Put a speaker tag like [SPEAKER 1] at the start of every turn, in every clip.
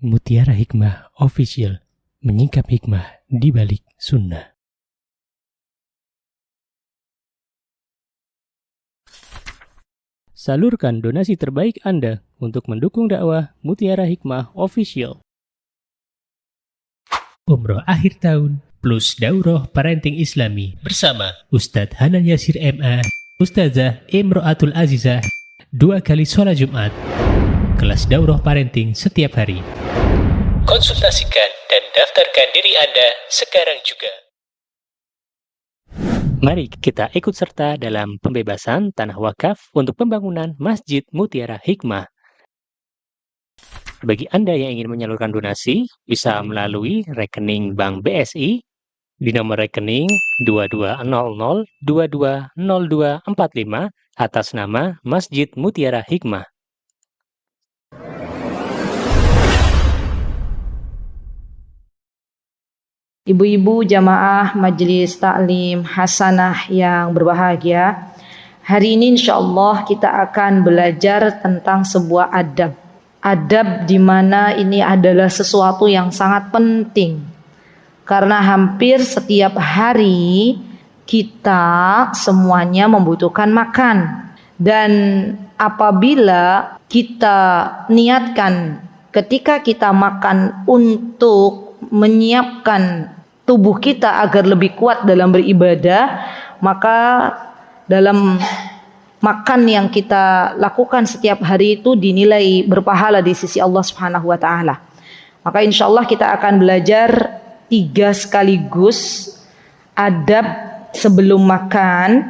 [SPEAKER 1] Mutiara Hikmah Official, menyingkap hikmah di balik sunnah. Salurkan donasi terbaik Anda untuk mendukung dakwah Mutiara Hikmah Official. Umroh akhir tahun plus Daurah Parenting Islami bersama Ustadz Hanan Yasir MA, Ustazah Imro'atul Azizah, 2 kali sholat Jumat. Kelas Daurah Parenting setiap hari. Konsultasikan dan daftarkan diri Anda sekarang juga. Mari kita ikut serta dalam pembebasan tanah wakaf untuk pembangunan Masjid Mutiara Hikmah. Bagi Anda yang ingin menyalurkan donasi, bisa melalui rekening Bank BSI di nomor rekening 2200220245 atas nama Masjid Mutiara Hikmah.
[SPEAKER 2] Ibu-ibu jamaah Majelis Taklim Hasanah yang berbahagia, hari ini insyaallah kita akan belajar tentang sebuah adab. Adab di mana ini adalah sesuatu yang sangat penting. Karena hampir setiap hari kita semuanya membutuhkan makan. Dan apabila kita niatkan ketika kita makan untuk menyiapkan tubuh kita agar lebih kuat dalam beribadah, maka dalam makan yang kita lakukan setiap hari itu dinilai berpahala di sisi Allah Subhanahu wa taala. Maka insyaallah kita akan belajar 3 sekaligus adab sebelum makan,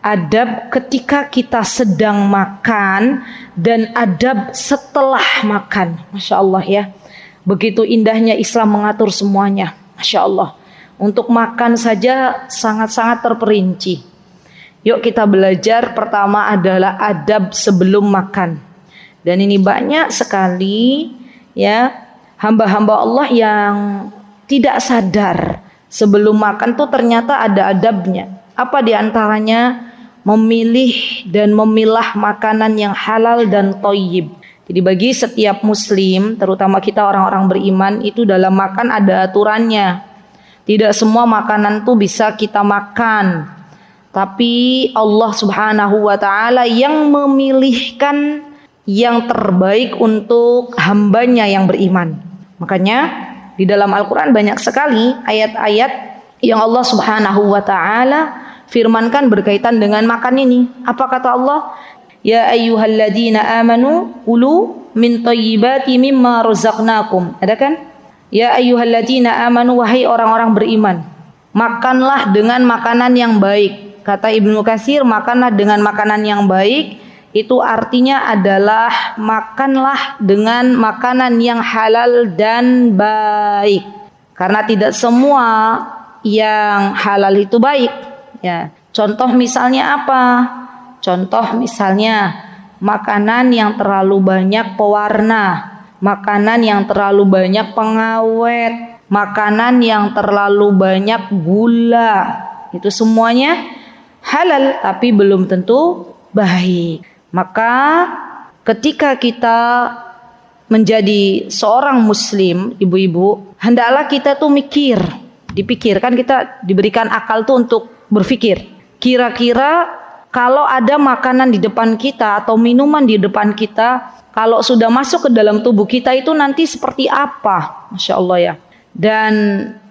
[SPEAKER 2] adab ketika kita sedang makan, dan adab setelah makan. Masya Allah ya. Begitu indahnya Islam mengatur semuanya. Masya Allah. Untuk makan saja sangat-sangat terperinci. Yuk kita belajar. Pertama adalah adab sebelum makan. Dan ini banyak sekali ya hamba-hamba Allah yang tidak sadar sebelum makan tuh ternyata ada adabnya. Apa diantaranya? Memilih dan memilah makanan yang halal dan thayyib. Jadi bagi setiap muslim, terutama kita orang-orang beriman, itu dalam makan ada aturannya. Tidak semua makanan tuh bisa kita makan. Tapi Allah Subhanahu wa taala yang memilihkan yang terbaik untuk hambanya yang beriman. Makanya di dalam Al-Quran banyak sekali ayat-ayat yang Allah Subhanahu wa taala firmankan berkaitan dengan makan ini. Apa kata Allah? Ya ayyuhalladzina amanu kulu min thayyibati mimma razaqnakum. Ada kan? Ya ayyuhalladzina amanu, wahai orang-orang beriman, makanlah dengan makanan yang baik. Kata Ibnu Katsir, makanlah dengan makanan yang baik itu artinya adalah makanlah dengan makanan yang halal dan baik. Karena tidak semua yang halal itu baik, ya. Contoh misalnya apa? Contoh misalnya makanan yang terlalu banyak pewarna, makanan yang terlalu banyak pengawet, makanan yang terlalu banyak gula. Itu semuanya halal tapi belum tentu baik. Maka ketika kita menjadi seorang muslim, ibu-ibu, hendaklah kita tuh dipikirkan, kita diberikan akal tuh untuk berpikir. Kira-kira kalau ada makanan di depan kita atau minuman di depan kita, kalau sudah masuk ke dalam tubuh kita itu nanti seperti apa? Masya Allah ya. Dan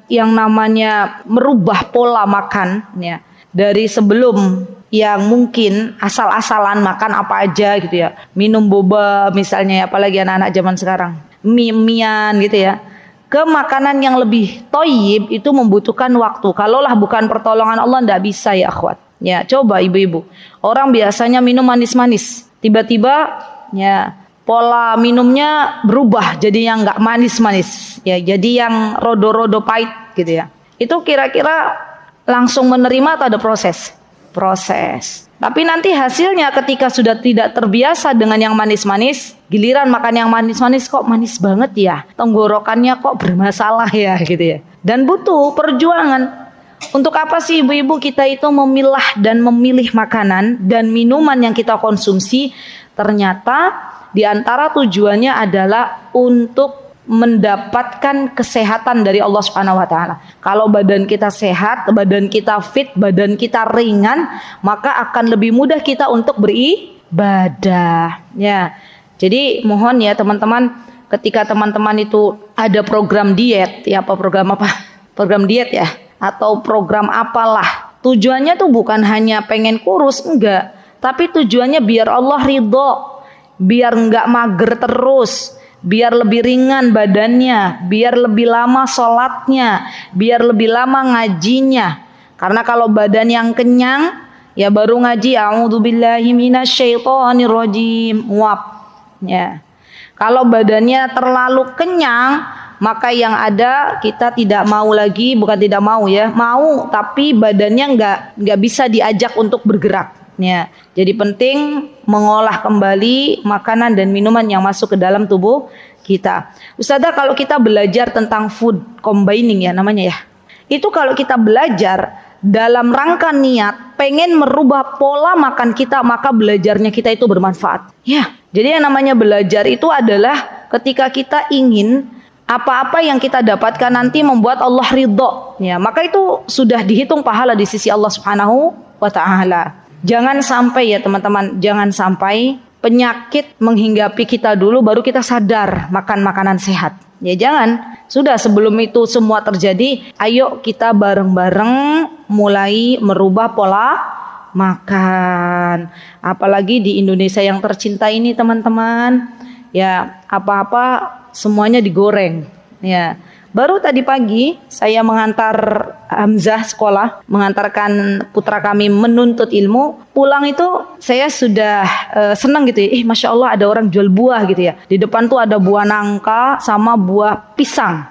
[SPEAKER 2] yang namanya merubah pola makan ya, dari sebelum yang mungkin asal-asalan makan apa aja gitu ya, minum boba misalnya, apalagi anak-anak zaman sekarang, mie-mian gitu ya, ke makanan yang lebih thayyib itu membutuhkan waktu. Kalaulah bukan pertolongan Allah, tidak bisa ya akhwat. Ya, coba ibu-ibu. Orang biasanya minum manis-manis. Tiba-tiba ya pola minumnya berubah jadi yang enggak manis-manis. Ya, jadi yang rodo-rodo pahit gitu ya. Itu kira-kira langsung menerima atau ada proses? Proses. Tapi nanti hasilnya ketika sudah tidak terbiasa dengan yang manis-manis, giliran makan yang manis-manis kok manis banget ya. Tenggorokannya kok bermasalah ya gitu ya. Dan butuh perjuangan. Untuk apa sih ibu-ibu kita itu memilah dan memilih makanan dan minuman yang kita konsumsi? Ternyata di antara tujuannya adalah untuk mendapatkan kesehatan dari Allah Subhanahu wa taala. Kalau badan kita sehat, badan kita fit, badan kita ringan, maka akan lebih mudah kita untuk beribadah. Ya. Jadi mohon ya teman-teman, ketika teman-teman itu ada program diet, ya program apa? Program diet ya, atau program apalah. Tujuannya tuh bukan hanya pengen kurus, enggak. Tapi tujuannya biar Allah ridho, biar enggak mager terus, biar lebih ringan badannya, biar lebih lama sholatnya, biar lebih lama ngajinya. Karena kalau badan yang kenyang, ya baru ngaji a'udzubillahi minasyaitonirrajim, muap. Ya. Kalau badannya terlalu kenyang, maka yang ada kita tidak mau lagi, bukan tidak mau ya, mau tapi badannya nggak bisa diajak untuk bergerak. Ya. Jadi penting mengolah kembali makanan dan minuman yang masuk ke dalam tubuh kita. Ustazah, kalau kita belajar tentang food combining ya namanya ya, itu kalau kita belajar dalam rangka niat pengen merubah pola makan kita, maka belajarnya kita itu bermanfaat. Ya, jadi yang namanya belajar itu adalah ketika kita ingin apa-apa yang kita dapatkan nanti membuat Allah ridho, ya, maka itu sudah dihitung pahala di sisi Allah Subhanahu wa taala. Jangan sampai ya teman-teman, jangan sampai penyakit menghinggapi kita dulu baru kita sadar makan makanan sehat. Ya jangan, sudah sebelum itu semua terjadi, ayo kita bareng-bareng mulai merubah pola makan. Apalagi di Indonesia yang tercinta ini teman-teman, ya apa-apa semuanya digoreng. Ya, baru tadi pagi saya mengantar Hamzah sekolah, mengantarkan putra kami menuntut ilmu. Pulang itu saya sudah senang gitu ya. Masya Allah ada orang jual buah gitu ya. Di depan tuh ada buah nangka sama buah pisang.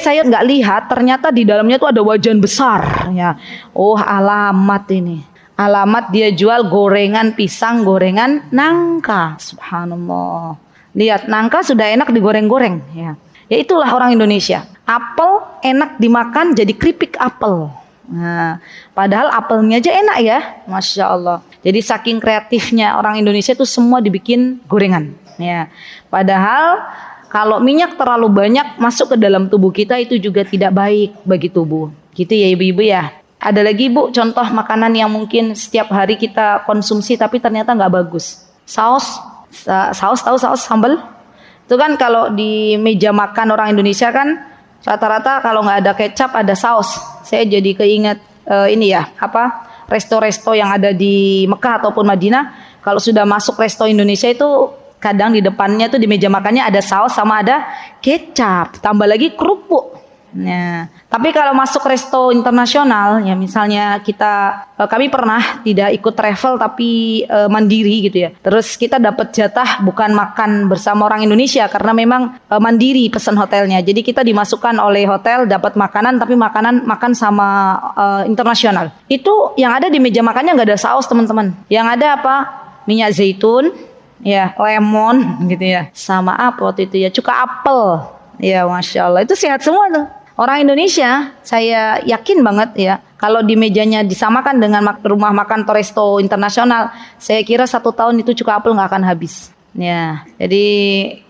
[SPEAKER 2] Saya nggak lihat, ternyata di dalamnya tuh ada wajan besar. Ya, oh alamat ini. Alamat dia jual gorengan pisang, gorengan nangka. Subhanallah. Lihat, nangka sudah enak digoreng-goreng. Ya itulah orang Indonesia. Apel enak dimakan jadi keripik apel. Nah, padahal apelnya aja enak ya, Masya Allah. Jadi saking kreatifnya orang Indonesia itu semua dibikin gorengan. Ya, padahal kalau minyak terlalu banyak masuk ke dalam tubuh kita itu juga tidak baik bagi tubuh. Gitu ya ibu-ibu ya. Ada lagi bu contoh makanan yang mungkin setiap hari kita konsumsi tapi ternyata nggak bagus. Saus tahu saus sambal? Itu kan kalau di meja makan orang Indonesia kan rata-rata kalau nggak ada kecap ada saus. Saya jadi keinget ini ya resto-resto yang ada di Mekah ataupun Madinah. Kalau sudah masuk resto Indonesia itu kadang di depannya tuh di meja makannya ada saus sama ada kecap, tambah lagi kerupuk. Nah, tapi kalau masuk resto internasional ya misalnya kami pernah tidak ikut travel tapi mandiri gitu ya. Terus kita dapat jatah bukan makan bersama orang Indonesia karena memang mandiri pesan hotelnya. Jadi kita dimasukkan oleh hotel dapat makanan tapi makan sama internasional. Itu yang ada di meja makannya nggak ada saus teman-teman. Yang ada apa? Minyak zaitun, ya lemon gitu ya. Sama apa waktu itu ya? Cuka apel. Ya Masya Allah itu sehat semua tuh. Orang Indonesia saya yakin banget ya kalau di mejanya disamakan dengan rumah makan atau resto internasional, saya kira 1 tahun itu cuka apel nggak akan habis. Ya, jadi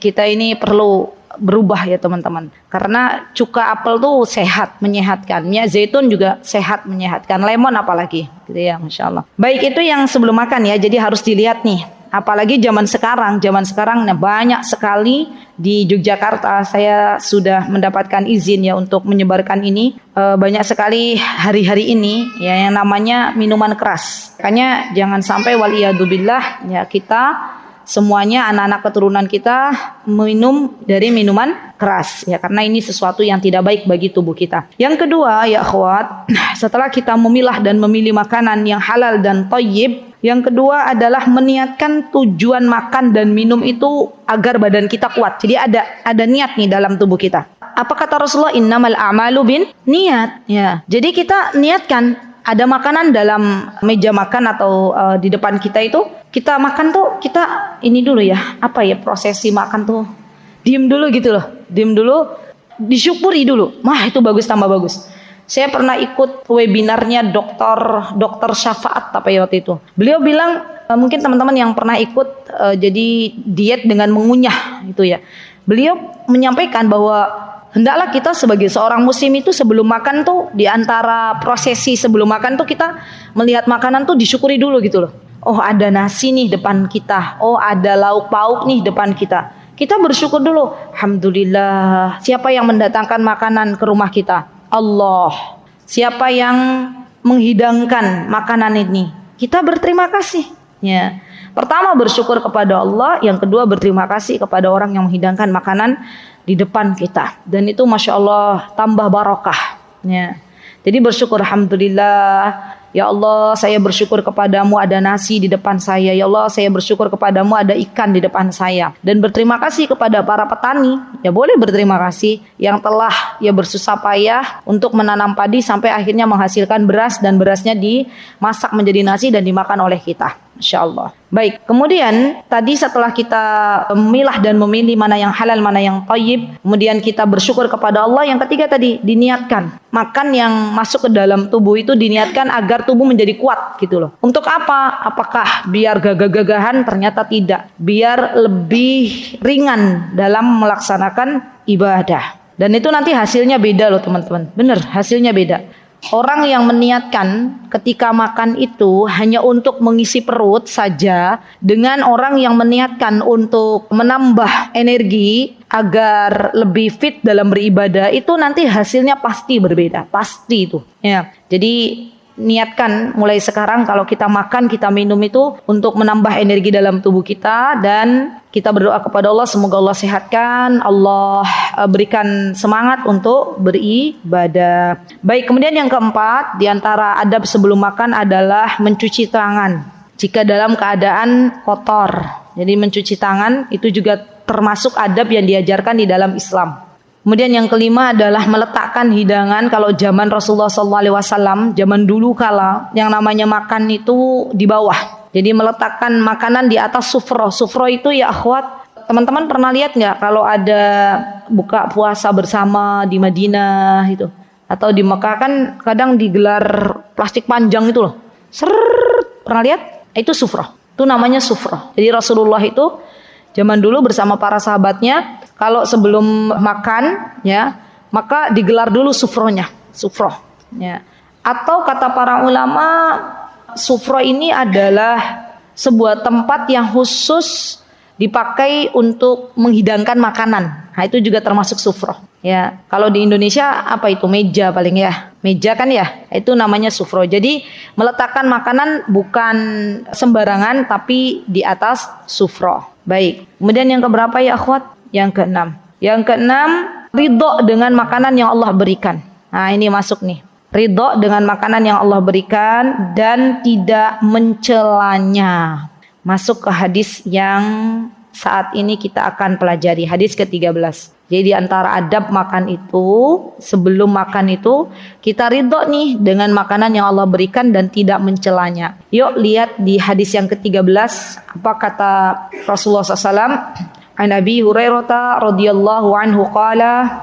[SPEAKER 2] kita ini perlu berubah ya teman-teman. Karena cuka apel tuh sehat, menyehatkan. Minyak zaitun juga sehat, menyehatkan. Lemon apalagi, gitu ya, Masya Allah. Baik itu yang sebelum makan ya, jadi harus dilihat nih. Apalagi zaman sekarang banyak sekali di Yogyakarta saya sudah mendapatkan izin ya untuk menyebarkan ini. Banyak sekali hari-hari ini ya yang namanya minuman keras. Makanya jangan sampai waliyadzubillah ya kita semuanya anak-anak keturunan kita minum dari minuman keras ya karena ini sesuatu yang tidak baik bagi tubuh kita. Yang kedua ya akhwat, setelah kita memilah dan memilih makanan yang halal dan thayyib, yang kedua adalah meniatkan tujuan makan dan minum itu agar badan kita kuat. Jadi ada niat nih dalam tubuh kita. Apa kata Rasulullah? Innamal a'malu bin niat. Ya. Jadi kita niatkan ada makanan dalam meja makan atau di depan kita itu kita makan tuh kita ini dulu ya prosesi makan tuh diem dulu gitu loh, disyukuri dulu. Itu bagus tambah bagus. Saya pernah ikut webinarnya dokter Syafaat apa ya waktu itu. Beliau bilang mungkin teman-teman yang pernah ikut jadi diet dengan mengunyah itu ya. Beliau menyampaikan bahwa hendaklah kita sebagai seorang muslim itu sebelum makan tuh, di antara prosesi sebelum makan tuh kita melihat makanan tuh disyukuri dulu gitu loh. Oh ada nasi nih depan kita, oh ada lauk pauk nih depan kita. Kita bersyukur dulu. Alhamdulillah. Siapa yang mendatangkan makanan ke rumah kita? Allah. Siapa yang menghidangkan makanan ini? Kita berterima kasih. Ya. Pertama bersyukur kepada Allah, yang kedua berterima kasih kepada orang yang menghidangkan makanan di depan kita. Dan itu masya Allah tambah barokah. Ya. Jadi bersyukur, alhamdulillah. Ya Allah, saya bersyukur kepadamu ada nasi di depan saya. Ya Allah, saya bersyukur kepadamu ada ikan di depan saya. Dan berterima kasih kepada para petani. Ya boleh berterima kasih yang telah ya bersusah payah untuk menanam padi sampai akhirnya menghasilkan beras, dan berasnya dimasak menjadi nasi dan dimakan oleh kita. Masya Allah. Baik, kemudian tadi setelah kita memilah dan memilih mana yang halal, mana yang thayyib, kemudian kita bersyukur kepada Allah. Yang ketiga tadi diniatkan. Makan yang masuk ke dalam tubuh itu diniatkan agar tubuh menjadi kuat gitu loh. Untuk apa? Apakah biar gagah-gagahan? Ternyata tidak. Biar lebih ringan dalam melaksanakan ibadah. Dan itu nanti hasilnya beda loh teman-teman. Bener, hasilnya beda. Orang yang meniatkan ketika makan itu hanya untuk mengisi perut saja, dengan orang yang meniatkan untuk menambah energi agar lebih fit dalam beribadah, itu nanti hasilnya pasti berbeda, pasti itu. Ya, jadi niatkan mulai sekarang kalau kita makan, kita minum itu untuk menambah energi dalam tubuh kita, dan kita berdoa kepada Allah semoga Allah sehatkan, Allah berikan semangat untuk beribadah. Baik, kemudian yang keempat di antara adab sebelum makan adalah mencuci tangan jika dalam keadaan kotor. Jadi mencuci tangan itu juga termasuk adab yang diajarkan di dalam Islam. Kemudian yang kelima adalah meletakkan hidangan. Kalau zaman Rasulullah SAW, zaman dulu kala yang namanya makan itu di bawah. Jadi meletakkan makanan di atas sufro. Sufro itu ya akhwat, teman-teman pernah lihat nggak kalau ada buka puasa bersama di Madinah itu, atau di Mekah kan kadang digelar plastik panjang itu loh. Pernah lihat? Itu sufro. Itu namanya sufro. Jadi Rasulullah itu zaman dulu bersama para sahabatnya, kalau sebelum makan ya, maka digelar dulu sufronya, sufroh ya. Atau kata para ulama, sufroh ini adalah sebuah tempat yang khusus dipakai untuk menghidangkan makanan. Nah, itu juga termasuk sufroh ya. Kalau di Indonesia apa itu? Meja paling ya. Meja kan ya. Itu namanya sufroh. Jadi meletakkan makanan bukan sembarangan, tapi di atas sufroh. Baik. Kemudian yang keberapa ya akhwat? Yang keenam. Yang keenam, ridho dengan makanan yang Allah berikan. Nah, ini masuk nih. Ridho dengan makanan yang Allah berikan dan tidak mencelanya. Masuk ke hadis yang saat ini kita akan pelajari, hadis ke-13. Jadi di antara adab makan itu, sebelum makan itu kita ridho nih dengan makanan yang Allah berikan dan tidak mencelanya. Yuk lihat di hadis yang ke-13 apa kata Rasulullah SAW. An Abi Hurairah radhiyallahu anhu qala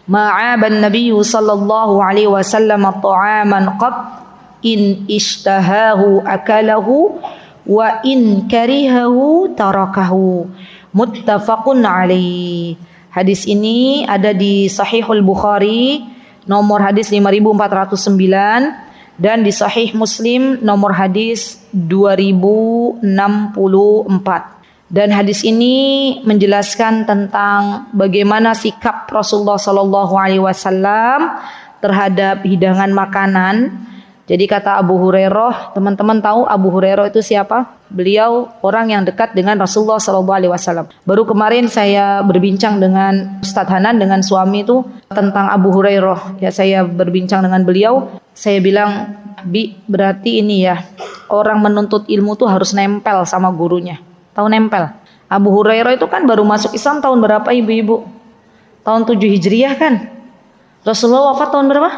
[SPEAKER 2] ma'aban nabiyyu sallallahu alaihi wasallam ta'aman qad in ishtahahu akalahu wa in karihahu tarakahu, muttafaqun alaih. Hadis ini ada di Sahihul Bukhari nomor hadis 5409 dan di Sahih Muslim nomor hadis 2064. Dan hadis ini menjelaskan tentang bagaimana sikap Rasulullah Sallallahu Alaihi Wasallam terhadap hidangan makanan. Jadi kata Abu Hurairah, teman-teman tahu Abu Hurairah itu siapa? Beliau orang yang dekat dengan Rasulullah Sallallahu Alaihi Wasallam. Baru kemarin saya berbincang dengan Ustadz Hanan, dengan suami itu, tentang Abu Hurairah. Ya, saya berbincang dengan beliau. Saya bilang, Bi, berarti ini ya, orang menuntut ilmu tuh harus nempel sama gurunya. Tahu nempel. Abu Hurairah itu kan baru masuk Islam tahun berapa ibu-ibu? Tahun 7 Hijriah kan? Rasulullah wafat tahun berapa?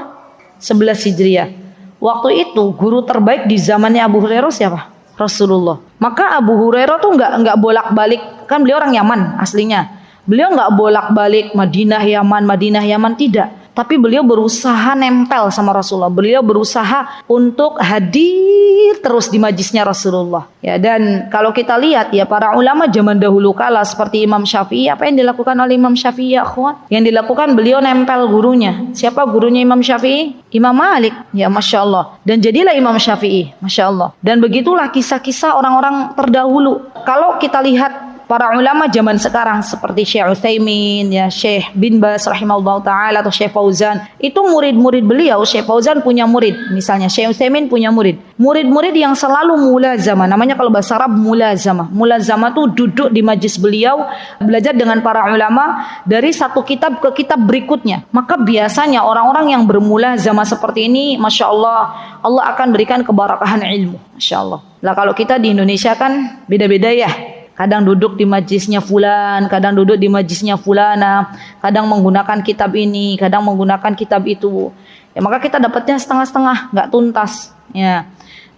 [SPEAKER 2] 11 Hijriah. Waktu itu guru terbaik di zamannya Abu Hurairah siapa? Rasulullah. Maka Abu Hurairah tuh nggak bolak-balik, kan beliau orang Yaman aslinya. Beliau nggak bolak-balik Madinah Yaman, tidak. tapi beliau berusaha nempel sama Rasulullah. Beliau berusaha untuk hadir terus di majlisnya Rasulullah. Ya, dan kalau kita lihat ya para ulama zaman dahulu kala seperti Imam Syafi'i, apa yang dilakukan oleh Imam Syafi'i ya akhwat? Yang dilakukan beliau nempel gurunya. Siapa gurunya Imam Syafi'i? Imam Malik. Ya Masya Allah. Dan jadilah Imam Syafi'i. Masya Allah. Dan begitulah kisah-kisah orang-orang terdahulu. Kalau kita lihat para ulama zaman sekarang seperti Syekh Utsaimin, ya Syekh bin Baz rahimahullah taala atau Syekh Fauzan, itu murid-murid beliau. Syekh Fauzan punya murid, misalnya Syekh Utsaimin punya murid. Murid-murid yang selalu mulazamah, namanya kalau bahasa Arab mulazamah. Mulazamah itu duduk di majlis beliau, belajar dengan para ulama dari satu kitab ke kitab berikutnya. Maka biasanya orang-orang yang bermulazamah seperti ini, Masya Allah, Allah akan berikan keberkahan ilmu. Masya Allah. Lah kalau kita di Indonesia kan beda-beda ya. Kadang duduk di majlisnya fulan, kadang duduk di majlisnya fulana, kadang menggunakan kitab ini, kadang menggunakan kitab itu. Ya maka kita dapatnya setengah-setengah, nggak tuntas. Ya.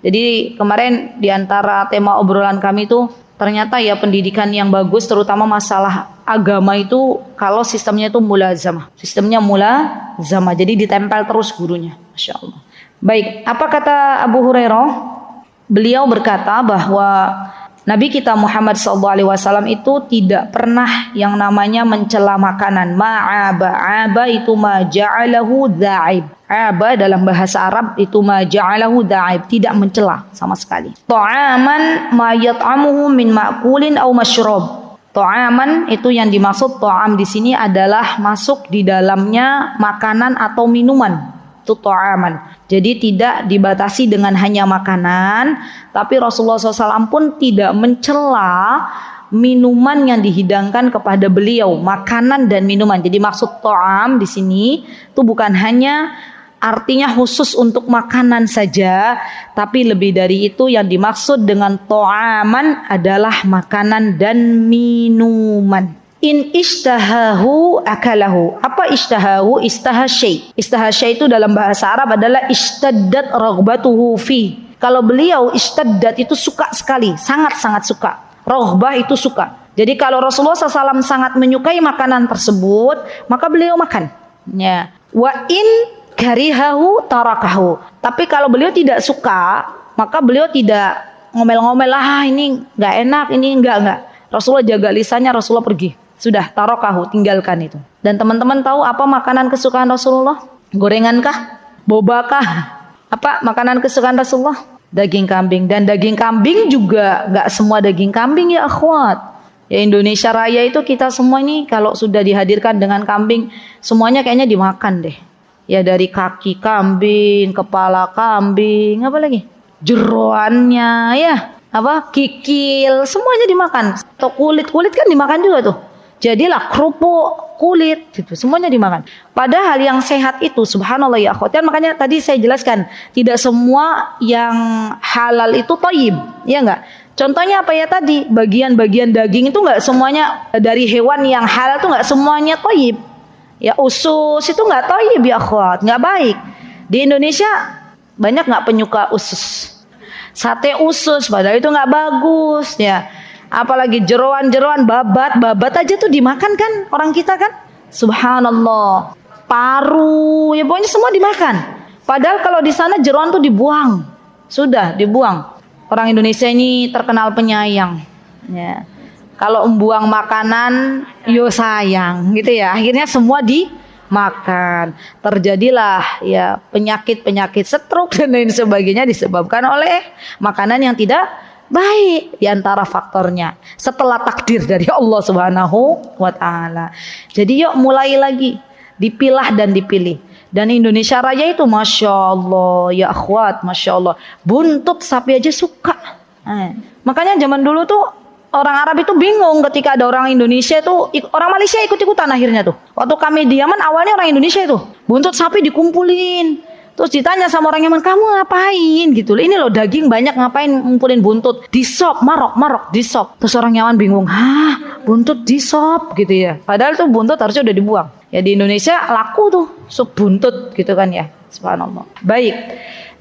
[SPEAKER 2] Jadi kemarin di antara tema obrolan kami itu ternyata ya pendidikan yang bagus, terutama masalah agama itu kalau sistemnya itu mulazamah. Sistemnya mulazamah, jadi ditempel terus gurunya. Masya Allah. Baik, apa kata Abu Hurairah? Beliau berkata bahwa Nabi kita Muhammad SAW itu tidak pernah yang namanya mencela makanan. Ma'aba, aba itu ma ja'alahu dha'ib. Aba dalam bahasa Arab itu ma ja'alahu dha'ib, tidak mencela sama sekali. Ta'aman ma yat'amuhu min ma'kulin aw masyrab. Ta'aman itu yang dimaksud ta'am di sini adalah masuk di dalamnya makanan atau minuman. Itu ta'aman. Jadi tidak dibatasi dengan hanya makanan, tapi Rasulullah SAW pun tidak mencela minuman yang dihidangkan kepada beliau, makanan dan minuman. Jadi maksud ta'am di sini itu bukan hanya artinya khusus untuk makanan saja, tapi lebih dari itu yang dimaksud dengan ta'aman adalah makanan dan minuman. In ishtahahu akalahu. Apa ishtahahu? Istaha syai. Istaha syai itu dalam bahasa Arab adalah ishtaddat raghbatuhu fi. Kalau beliau ishtaddat itu suka sekali, sangat-sangat suka. Raghbah itu suka. Jadi kalau Rasulullah SAW sangat menyukai makanan tersebut, maka beliau makan. Ya. Wa in karihahu tarakahu. Tapi kalau beliau tidak suka, maka beliau tidak ngomel-ngomel, ah ini nggak enak, ini enggak. Rasulullah jaga lisannya, Rasulullah pergi. Sudah, tarokahu, tinggalkan itu. Dan teman-teman tahu apa makanan kesukaan Rasulullah? Gorengankah? Bobakah? Apa makanan kesukaan Rasulullah? Daging kambing. Dan daging kambing juga gak semua daging kambing ya akhwat. Ya Indonesia Raya itu kita semua ini kalau sudah dihadirkan dengan kambing, semuanya kayaknya dimakan deh. Ya dari kaki kambing, kepala kambing, apa lagi? Jeroannya ya. Apa? Kikil, semuanya dimakan. Atau kulit kan dimakan juga tuh. Jadilah kerupuk, kulit, gitu, semuanya dimakan. Padahal yang sehat itu, subhanallah ya akhwat, makanya tadi saya jelaskan, tidak semua yang halal itu thayyib, ya enggak? Contohnya apa ya tadi, bagian-bagian daging itu enggak semuanya dari hewan yang halal itu enggak semuanya thayyib. Ya usus itu enggak thayyib ya akhwat, enggak baik. Di Indonesia banyak enggak penyuka usus. Sate usus padahal itu enggak bagus ya. Apalagi jeroan-jeroan, babat aja tuh dimakan kan orang kita kan. Subhanallah. Paru, ya pokoknya semua dimakan. Padahal kalau di sana jeroan tuh dibuang. Sudah dibuang. Orang Indonesia ini terkenal penyayang. Ya. Kalau membuang makanan, yo sayang gitu ya. Akhirnya semua dimakan. Terjadilah ya penyakit-penyakit stroke dan lain sebagainya disebabkan oleh makanan yang tidak baik, di antara faktornya setelah takdir dari Allah Subhanahu wa taala. Jadi yuk mulai lagi dipilah dan dipilih. Dan Indonesia Raya itu Masya Allah ya akhwat, Masya Allah, buntut sapi aja suka. Makanya zaman dulu tuh orang Arab itu bingung ketika ada orang Indonesia itu, orang Malaysia ikut-ikutan akhirnya tuh. Waktu kami di Yaman awalnya orang Indonesia itu buntut sapi dikumpulin. Terus ditanya sama orang Yaman, kamu ngapain gitu. Ini loh daging banyak, ngapain ngumpulin buntut? Di sop, marok di sop. Terus orang Yaman bingung, buntut di sop gitu ya. Padahal tuh buntut harusnya udah dibuang. Ya di Indonesia laku tuh sup buntut gitu kan ya. Subhanallah. Baik.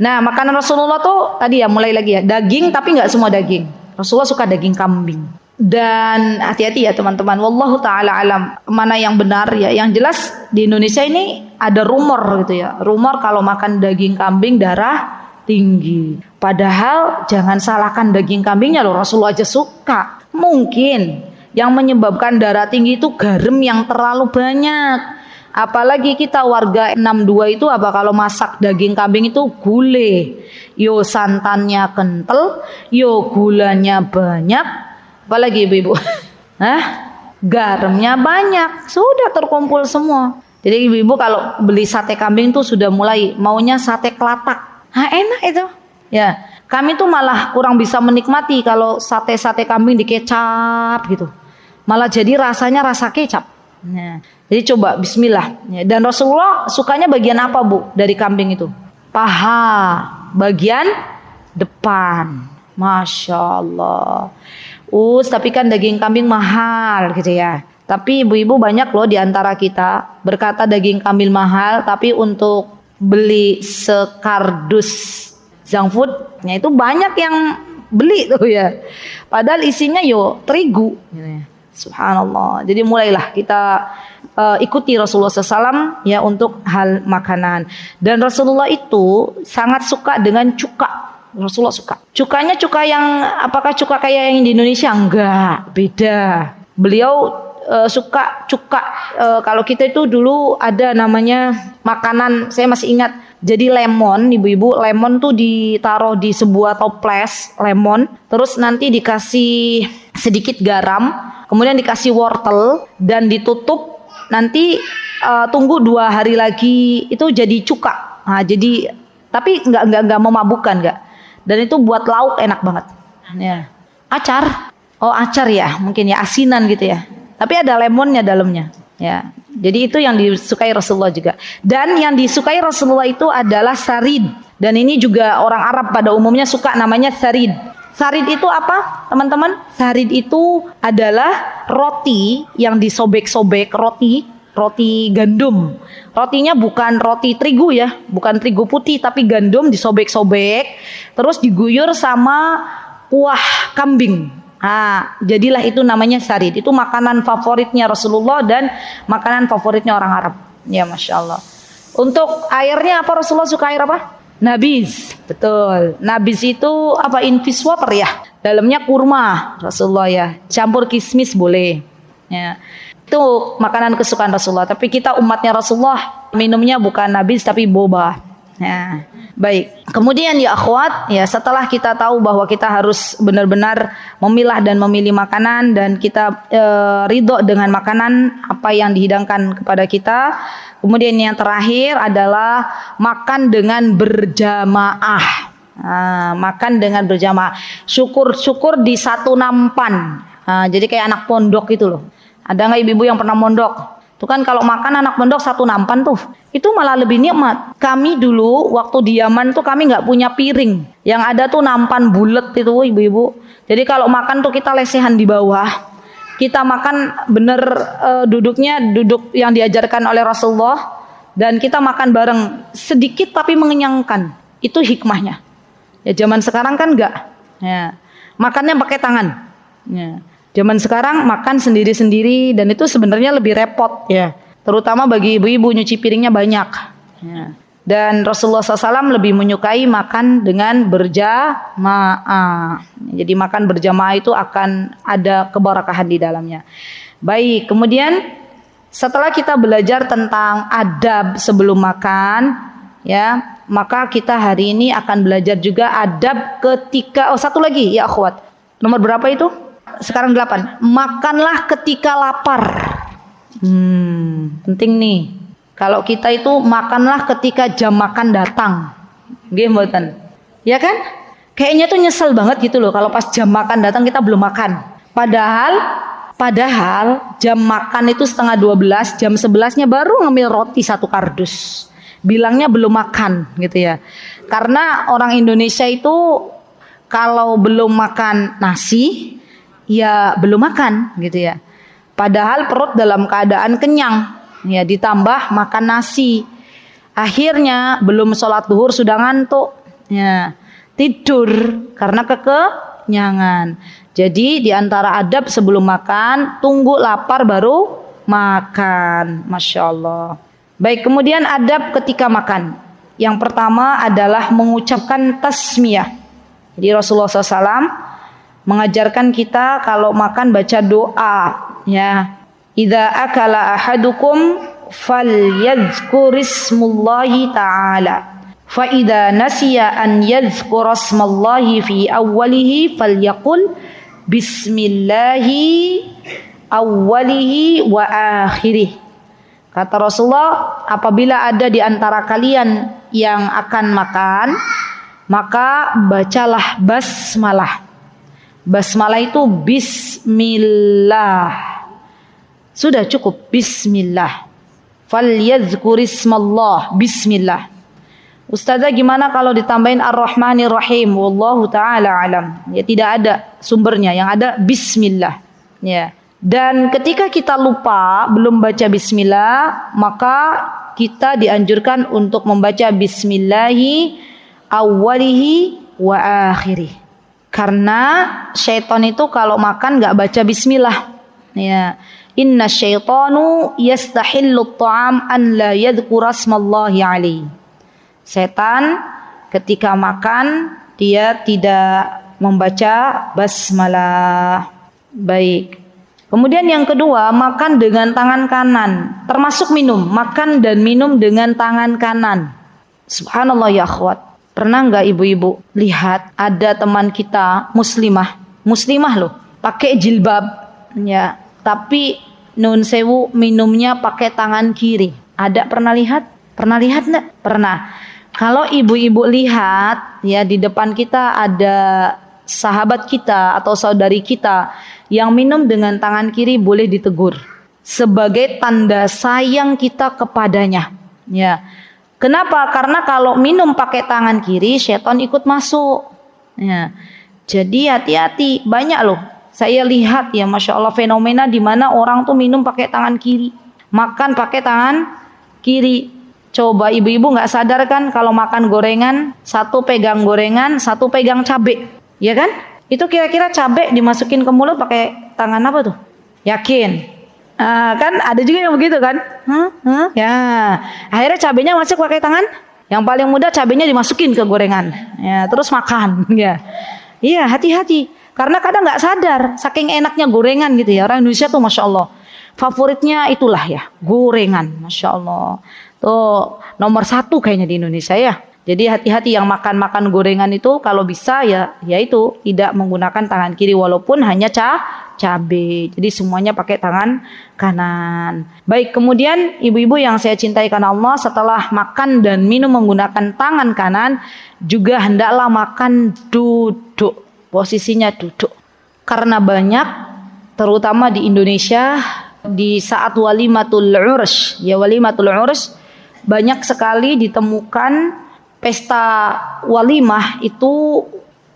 [SPEAKER 2] Nah makanan Rasulullah tuh tadi ya mulai lagi ya. Daging tapi gak semua daging. Rasulullah suka daging kambing. Dan hati-hati ya teman-teman. Wallahu ta'ala alam. Mana yang benar ya. Yang jelas di Indonesia ini ada rumor gitu ya. Rumor kalau makan daging kambing darah tinggi. Padahal jangan salahkan daging kambingnya loh, Rasulullah aja suka. Mungkin yang menyebabkan darah tinggi itu garam yang terlalu banyak. Apalagi kita warga 62 itu apa kalau masak daging kambing itu gulai. Yo santannya kental, yo gulanya banyak. Apalagi ibu-ibu? Hah? Garamnya banyak. Sudah terkumpul semua. Jadi ibu-ibu kalau beli sate kambing tuh sudah mulai maunya sate kelatak. Enak itu. Ya, kami tuh malah kurang bisa menikmati kalau sate-sate kambing dikecap gitu. Malah jadi rasanya rasa kecap. Nah, jadi coba bismillah. Ya, dan Rasulullah sukanya bagian apa, Bu? Dari kambing itu? Paha, bagian depan. Masya Allah. Tapi kan daging kambing mahal gitu ya. Tapi ibu-ibu banyak loh di antara kita berkata daging kambing mahal, tapi untuk beli sekardus junk food, ya itu banyak yang beli tuh ya. Padahal isinya terigu. Subhanallah. Jadi mulailah kita ikuti Rasulullah SAW ya untuk hal makanan. Dan Rasulullah itu sangat suka dengan cuka. Rasulullah suka. Cukanya cuka yang apakah cuka kayak yang di Indonesia? Enggak, beda. Beliau suka cuka. Kalau kita itu dulu ada namanya makanan, saya masih ingat. Jadi lemon, ibu-ibu, lemon tuh ditaruh di sebuah toples lemon, terus nanti dikasih sedikit garam, kemudian dikasih wortel dan ditutup. Nanti tunggu 2 hari lagi itu jadi cuka. Nah, jadi tapi nggak memabukkan nggak. Dan itu buat lauk enak banget. Ya. Acar, acar ya, mungkin ya asinan gitu ya. Tapi ada lemonnya dalamnya. Ya. Jadi itu yang disukai Rasulullah juga. Dan yang disukai Rasulullah itu adalah sarid. Dan ini juga orang Arab pada umumnya suka namanya sarid. Sarid itu apa, teman-teman? Sarid itu adalah roti yang disobek-sobek, roti gandum. Rotinya bukan roti terigu ya, bukan terigu putih tapi gandum disobek-sobek, terus diguyur sama kuah kambing. Jadilah itu namanya sarid. Itu makanan favoritnya Rasulullah dan makanan favoritnya orang Arab. Ya Masya Allah. Untuk airnya apa, Rasulullah suka air apa? Nabiz. Betul. Nabiz itu apa? Infused water ya. Dalamnya kurma Rasulullah ya. Campur kismis boleh. Ya. Itu makanan kesukaan Rasulullah. Tapi kita umatnya Rasulullah minumnya bukan nabiz tapi boba. Ya, baik. Kemudian ya akhwat, ya setelah kita tahu bahwa kita harus benar-benar memilah dan memilih makanan dan kita ridho dengan makanan apa yang dihidangkan kepada kita. Kemudian yang terakhir adalah makan dengan berjamaah. Makan dengan berjamaah. Syukur-syukur di satu nampan. Jadi kayak anak pondok gitu loh. Ada nggak ibu-ibu yang pernah mondok? Tuh kan kalau makan anak pondok satu nampan tuh, itu malah lebih nikmat. Kami dulu waktu di Yaman tuh kami nggak punya piring. Yang ada tuh nampan bulat itu ibu-ibu. Jadi kalau makan tuh kita lesehan di bawah. Kita makan bener duduknya duduk yang diajarkan oleh Rasulullah. Dan kita makan bareng sedikit tapi mengenyangkan. Itu hikmahnya. Ya zaman sekarang kan nggak. Ya, makannya pakai tangan. Ya. Zaman sekarang makan sendiri-sendiri dan itu sebenarnya lebih repot ya. Terutama bagi ibu-ibu nyuci piringnya banyak. Ya. Dan Rasulullah SAW lebih menyukai makan dengan berjamaah. Jadi makan berjamaah itu akan ada keberkahan di dalamnya. Baik, kemudian setelah kita belajar tentang adab sebelum makan, ya, maka kita hari ini akan belajar juga adab ketika satu lagi ya akhwat. Nomor berapa itu? Sekarang 8. Makanlah ketika lapar. Penting nih. Kalau kita itu makanlah ketika jam makan datang. Nggih mboten? Ya kan? Kayaknya tuh nyesel banget gitu loh kalau pas jam makan datang kita belum makan. Padahal jam makan itu setengah 12, jam 11-nya baru ngemil roti 1 kardus. Bilangnya belum makan gitu ya. Karena orang Indonesia itu kalau belum makan nasi ya belum makan gitu ya. Padahal perut dalam keadaan kenyang. Ya ditambah makan nasi. Akhirnya belum sholat duhur sudah ngantuk. Ya tidur karena kekenyangan. Jadi di antara adab sebelum makan tunggu lapar baru makan. Masya Allah. Baik, kemudian adab ketika makan. Yang pertama adalah mengucapkan tasmiyah. Jadi Rasulullah SAW mengajarkan kita kalau makan baca doa, ya. Idza akala ahadukum falyadhkurismullahi ta'ala. Fa idza nasiya an yadhkurasmallahi fi awwalihi falyaqul bismillahi awwalihi wa akhirih. Kata Rasulullah, apabila ada di antara kalian yang akan makan, maka bacalah basmalah. Basmalah itu bismillah. Sudah cukup, bismillah. Falyadhkurismallah, bismillah. Ustazah, gimana kalau ditambahin Ar-Rahmanir Rahim? Wallahu ta'ala alam. Ya, tidak ada sumbernya, yang ada bismillah. Ya. Dan ketika kita lupa belum baca bismillah, maka kita dianjurkan untuk membaca bismillahi awwalihi wa akhirih. Karena syaitan itu kalau makan gak baca bismillah. Ya. Inna syaitanu yastahillu ta'am an la yadhkura asmallahi alaihi. Setan ketika makan dia tidak membaca basmalah. Baik. Kemudian yang kedua, makan dengan tangan kanan, termasuk minum, makan dan minum dengan tangan kanan. Subhanallah ya akhwat. Pernah nggak ibu-ibu lihat ada teman kita muslimah loh, pakai jilbab, ya, tapi nun sewu minumnya pakai tangan kiri. Ada pernah lihat? Pernah lihat nggak? Pernah. Kalau ibu-ibu lihat, ya, di depan kita ada sahabat kita atau saudari kita yang minum dengan tangan kiri, boleh ditegur sebagai tanda sayang kita kepadanya. Ya. Kenapa? Karena kalau minum pakai tangan kiri, syaitan ikut masuk. Ya. Jadi hati-hati, banyak loh. Saya lihat ya, masya Allah, fenomena di mana orang tuh minum pakai tangan kiri, makan pakai tangan kiri. Coba ibu-ibu nggak sadar kan kalau makan gorengan, satu pegang gorengan, satu pegang cabai, ya kan? Itu kira-kira cabai dimasukin ke mulut pakai tangan apa tuh? Yakin? Kan ada juga yang begitu kan? Ya, akhirnya cabainya masuk pakai tangan. Yang paling mudah cabainya dimasukin ke gorengan, ya, terus makan. Ya, iya, hati-hati. Karena kadang nggak sadar, saking enaknya gorengan gitu ya. Orang Indonesia tuh masya Allah, favoritnya itulah ya, gorengan, masya Allah. Tuh nomor 1 kayaknya di Indonesia ya. Jadi hati-hati yang makan gorengan itu, kalau bisa ya itu tidak menggunakan tangan kiri walaupun hanya cabai. Jadi semuanya pakai tangan kanan. Baik, kemudian ibu-ibu yang saya cintai karena Allah, setelah makan dan minum menggunakan tangan kanan, juga hendaklah makan duduk. Posisinya duduk. Karena banyak, terutama di Indonesia, di saat walimatul urus, ya walimatul urus, banyak sekali ditemukan pesta walimah itu,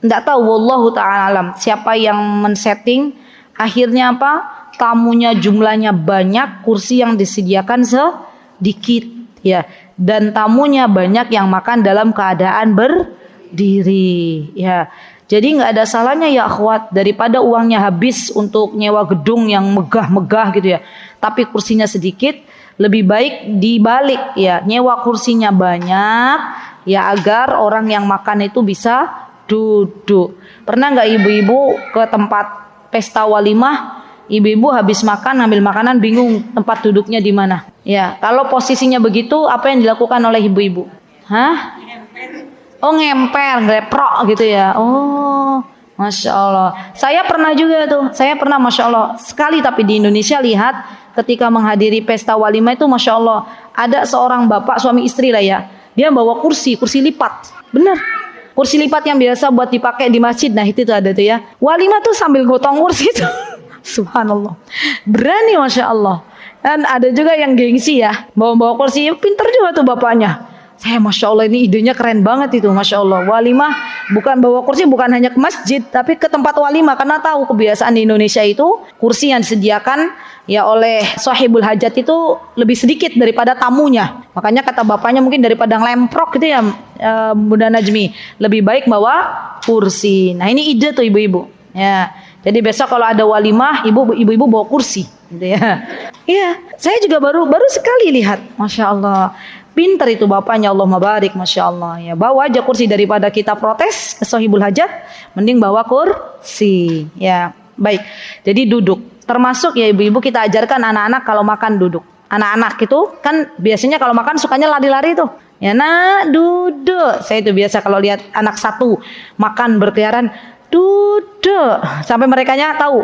[SPEAKER 2] enggak tahu, wallahu ta'ala alam, siapa yang men-setting, akhirnya apa? Tamunya jumlahnya banyak, kursi yang disediakan sedikit, ya, dan tamunya banyak yang makan dalam keadaan berdiri, ya. Jadi nggak ada salahnya ya akhwat, daripada uangnya habis untuk nyewa gedung yang megah-megah gitu ya, tapi kursinya sedikit, lebih baik dibalik ya, nyewa kursinya banyak ya, agar orang yang makan itu bisa duduk. Pernah nggak ibu-ibu ke tempat pesta walimah, ibu-ibu habis makan ngambil makanan bingung tempat duduknya di mana? Ya, kalau posisinya begitu, apa yang dilakukan oleh ibu-ibu? Hah? Oh, ngempel, greprok gitu ya. Oh, masya Allah. Saya pernah juga tuh. Saya pernah, masya Allah, sekali tapi di Indonesia lihat ketika menghadiri pesta walimah itu, masya Allah, ada seorang bapak suami istri lah ya. Dia bawa kursi lipat. Bener. Kursi lipat yang biasa buat dipakai di masjid. Nah itu tuh ada tuh ya. Walimah tuh sambil gotong kursi tuh. Subhanallah. Berani, masya Allah. Dan ada juga yang gengsi ya, bawa kursi. Pinter juga tuh bapaknya. Saya masya Allah, ini idenya keren banget itu, masya Allah. Walimah bukan bawa kursi, bukan hanya ke masjid, tapi ke tempat walimah. Karena tahu kebiasaan di Indonesia itu kursi yang disediakan ya oleh sahibul hajat itu lebih sedikit daripada tamunya. Makanya kata bapaknya, mungkin daripada ngelemprok gitu ya, Bunda Najmi, lebih baik bawa kursi. Nah ini ide tuh ibu-ibu. Ya, jadi besok kalau ada walimah, ibu-ibu bawa kursi. gitu ya. Iya, saya juga baru sekali lihat, masya Allah. Pinter itu bapaknya, Allah mabarik, masya Allah ya. Bawa aja kursi daripada kita protes ke sohibul hajat, mending bawa kursi ya. Baik, jadi duduk. Termasuk ya ibu-ibu kita ajarkan anak-anak kalau makan duduk. Anak-anak itu kan biasanya kalau makan sukanya lari-lari tuh. Ya nak duduk. Saya itu biasa kalau lihat anak satu makan berkeliaran, duduk sampai merekanya tahu.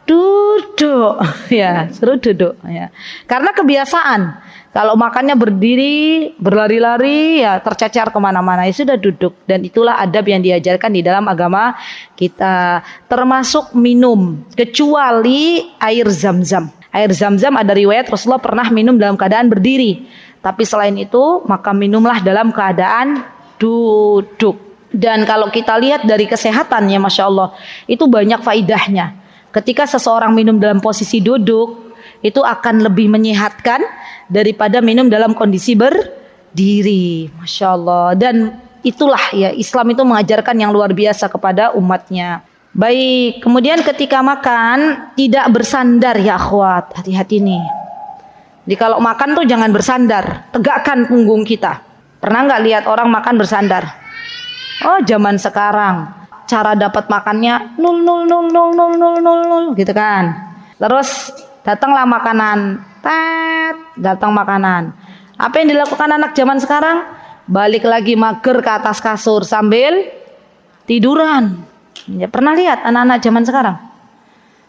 [SPEAKER 2] Duduk, ya, suruh duduk, ya. Karena kebiasaan, kalau makannya berdiri, berlari-lari, ya tercecer kemana-mana, ya sudah duduk. Dan itulah adab yang diajarkan di dalam agama kita, termasuk minum, kecuali air zam-zam. Air zam-zam ada riwayat Rasulullah pernah minum dalam keadaan berdiri. Tapi selain itu, maka minumlah dalam keadaan duduk. Dan kalau kita lihat dari kesehatan, ya Masya Allah, itu banyak faidahnya. Ketika seseorang minum dalam posisi duduk, itu akan lebih menyehatkan daripada minum dalam kondisi berdiri. Masya Allah. Dan itulah ya, Islam itu mengajarkan yang luar biasa kepada umatnya. Baik, kemudian ketika makan tidak bersandar ya akhwat, hati-hati nih. Jadi kalau makan tuh jangan bersandar, tegakkan punggung kita. Pernah nggak lihat orang makan bersandar? Oh, zaman sekarang cara dapat makannya 0,000,000,000 gitu kan. Terus datanglah makanan, datang makanan. Apa yang dilakukan anak zaman sekarang? Balik lagi mager ke atas kasur sambil tiduran. Ya, pernah lihat anak-anak zaman sekarang?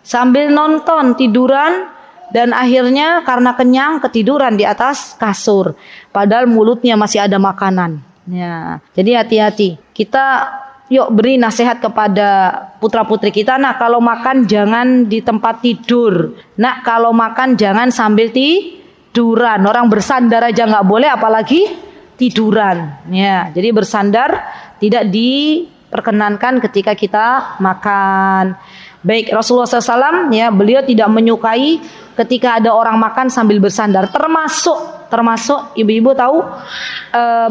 [SPEAKER 2] Sambil nonton tiduran dan akhirnya karena kenyang ketiduran di atas kasur. Padahal mulutnya masih ada makanan. Ya, jadi hati-hati. Kita yuk beri nasihat kepada putra-putri kita. Nah, kalau makan jangan di tempat tidur. Nah, kalau makan jangan sambil tiduran. Orang bersandar aja nggak boleh, apalagi tiduran. Ya, jadi bersandar tidak diperkenankan ketika kita makan. Baik, Rasulullah SAW ya, beliau tidak menyukai ketika ada orang makan sambil bersandar. Termasuk ibu-ibu tahu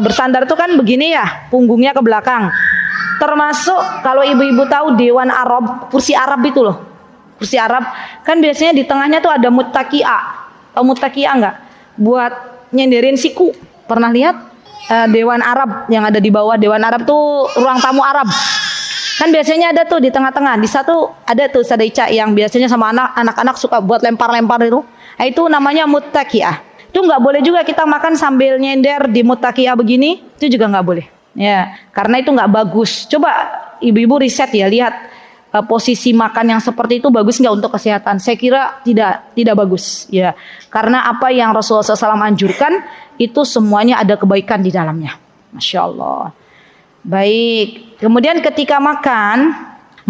[SPEAKER 2] bersandar itu kan begini ya, punggungnya ke belakang. Termasuk kalau ibu-ibu tahu Dewan Arab, kursi Arab itu loh. Kursi Arab kan biasanya di tengahnya tuh ada muttaqi'ah. Tahu muttaqi'ah enggak? Buat nyenderin siku. Pernah lihat Dewan Arab yang ada di bawah? Dewan Arab tuh ruang tamu Arab. Kan biasanya ada tuh di tengah-tengah. Di satu ada tuh sadaica yang biasanya sama anak-anak suka buat lempar-lempar itu. Nah, itu namanya muttaqi'ah. Itu enggak boleh juga kita makan sambil nyender di muttaqi'ah begini. Itu juga enggak boleh. Ya, karena itu nggak bagus. Coba ibu-ibu riset ya, lihat posisi makan yang seperti itu bagus nggak untuk kesehatan. Saya kira tidak bagus. Ya, karena apa yang Rasulullah SAW anjurkan itu semuanya ada kebaikan di dalamnya. Masya Allah. Baik. Kemudian ketika makan,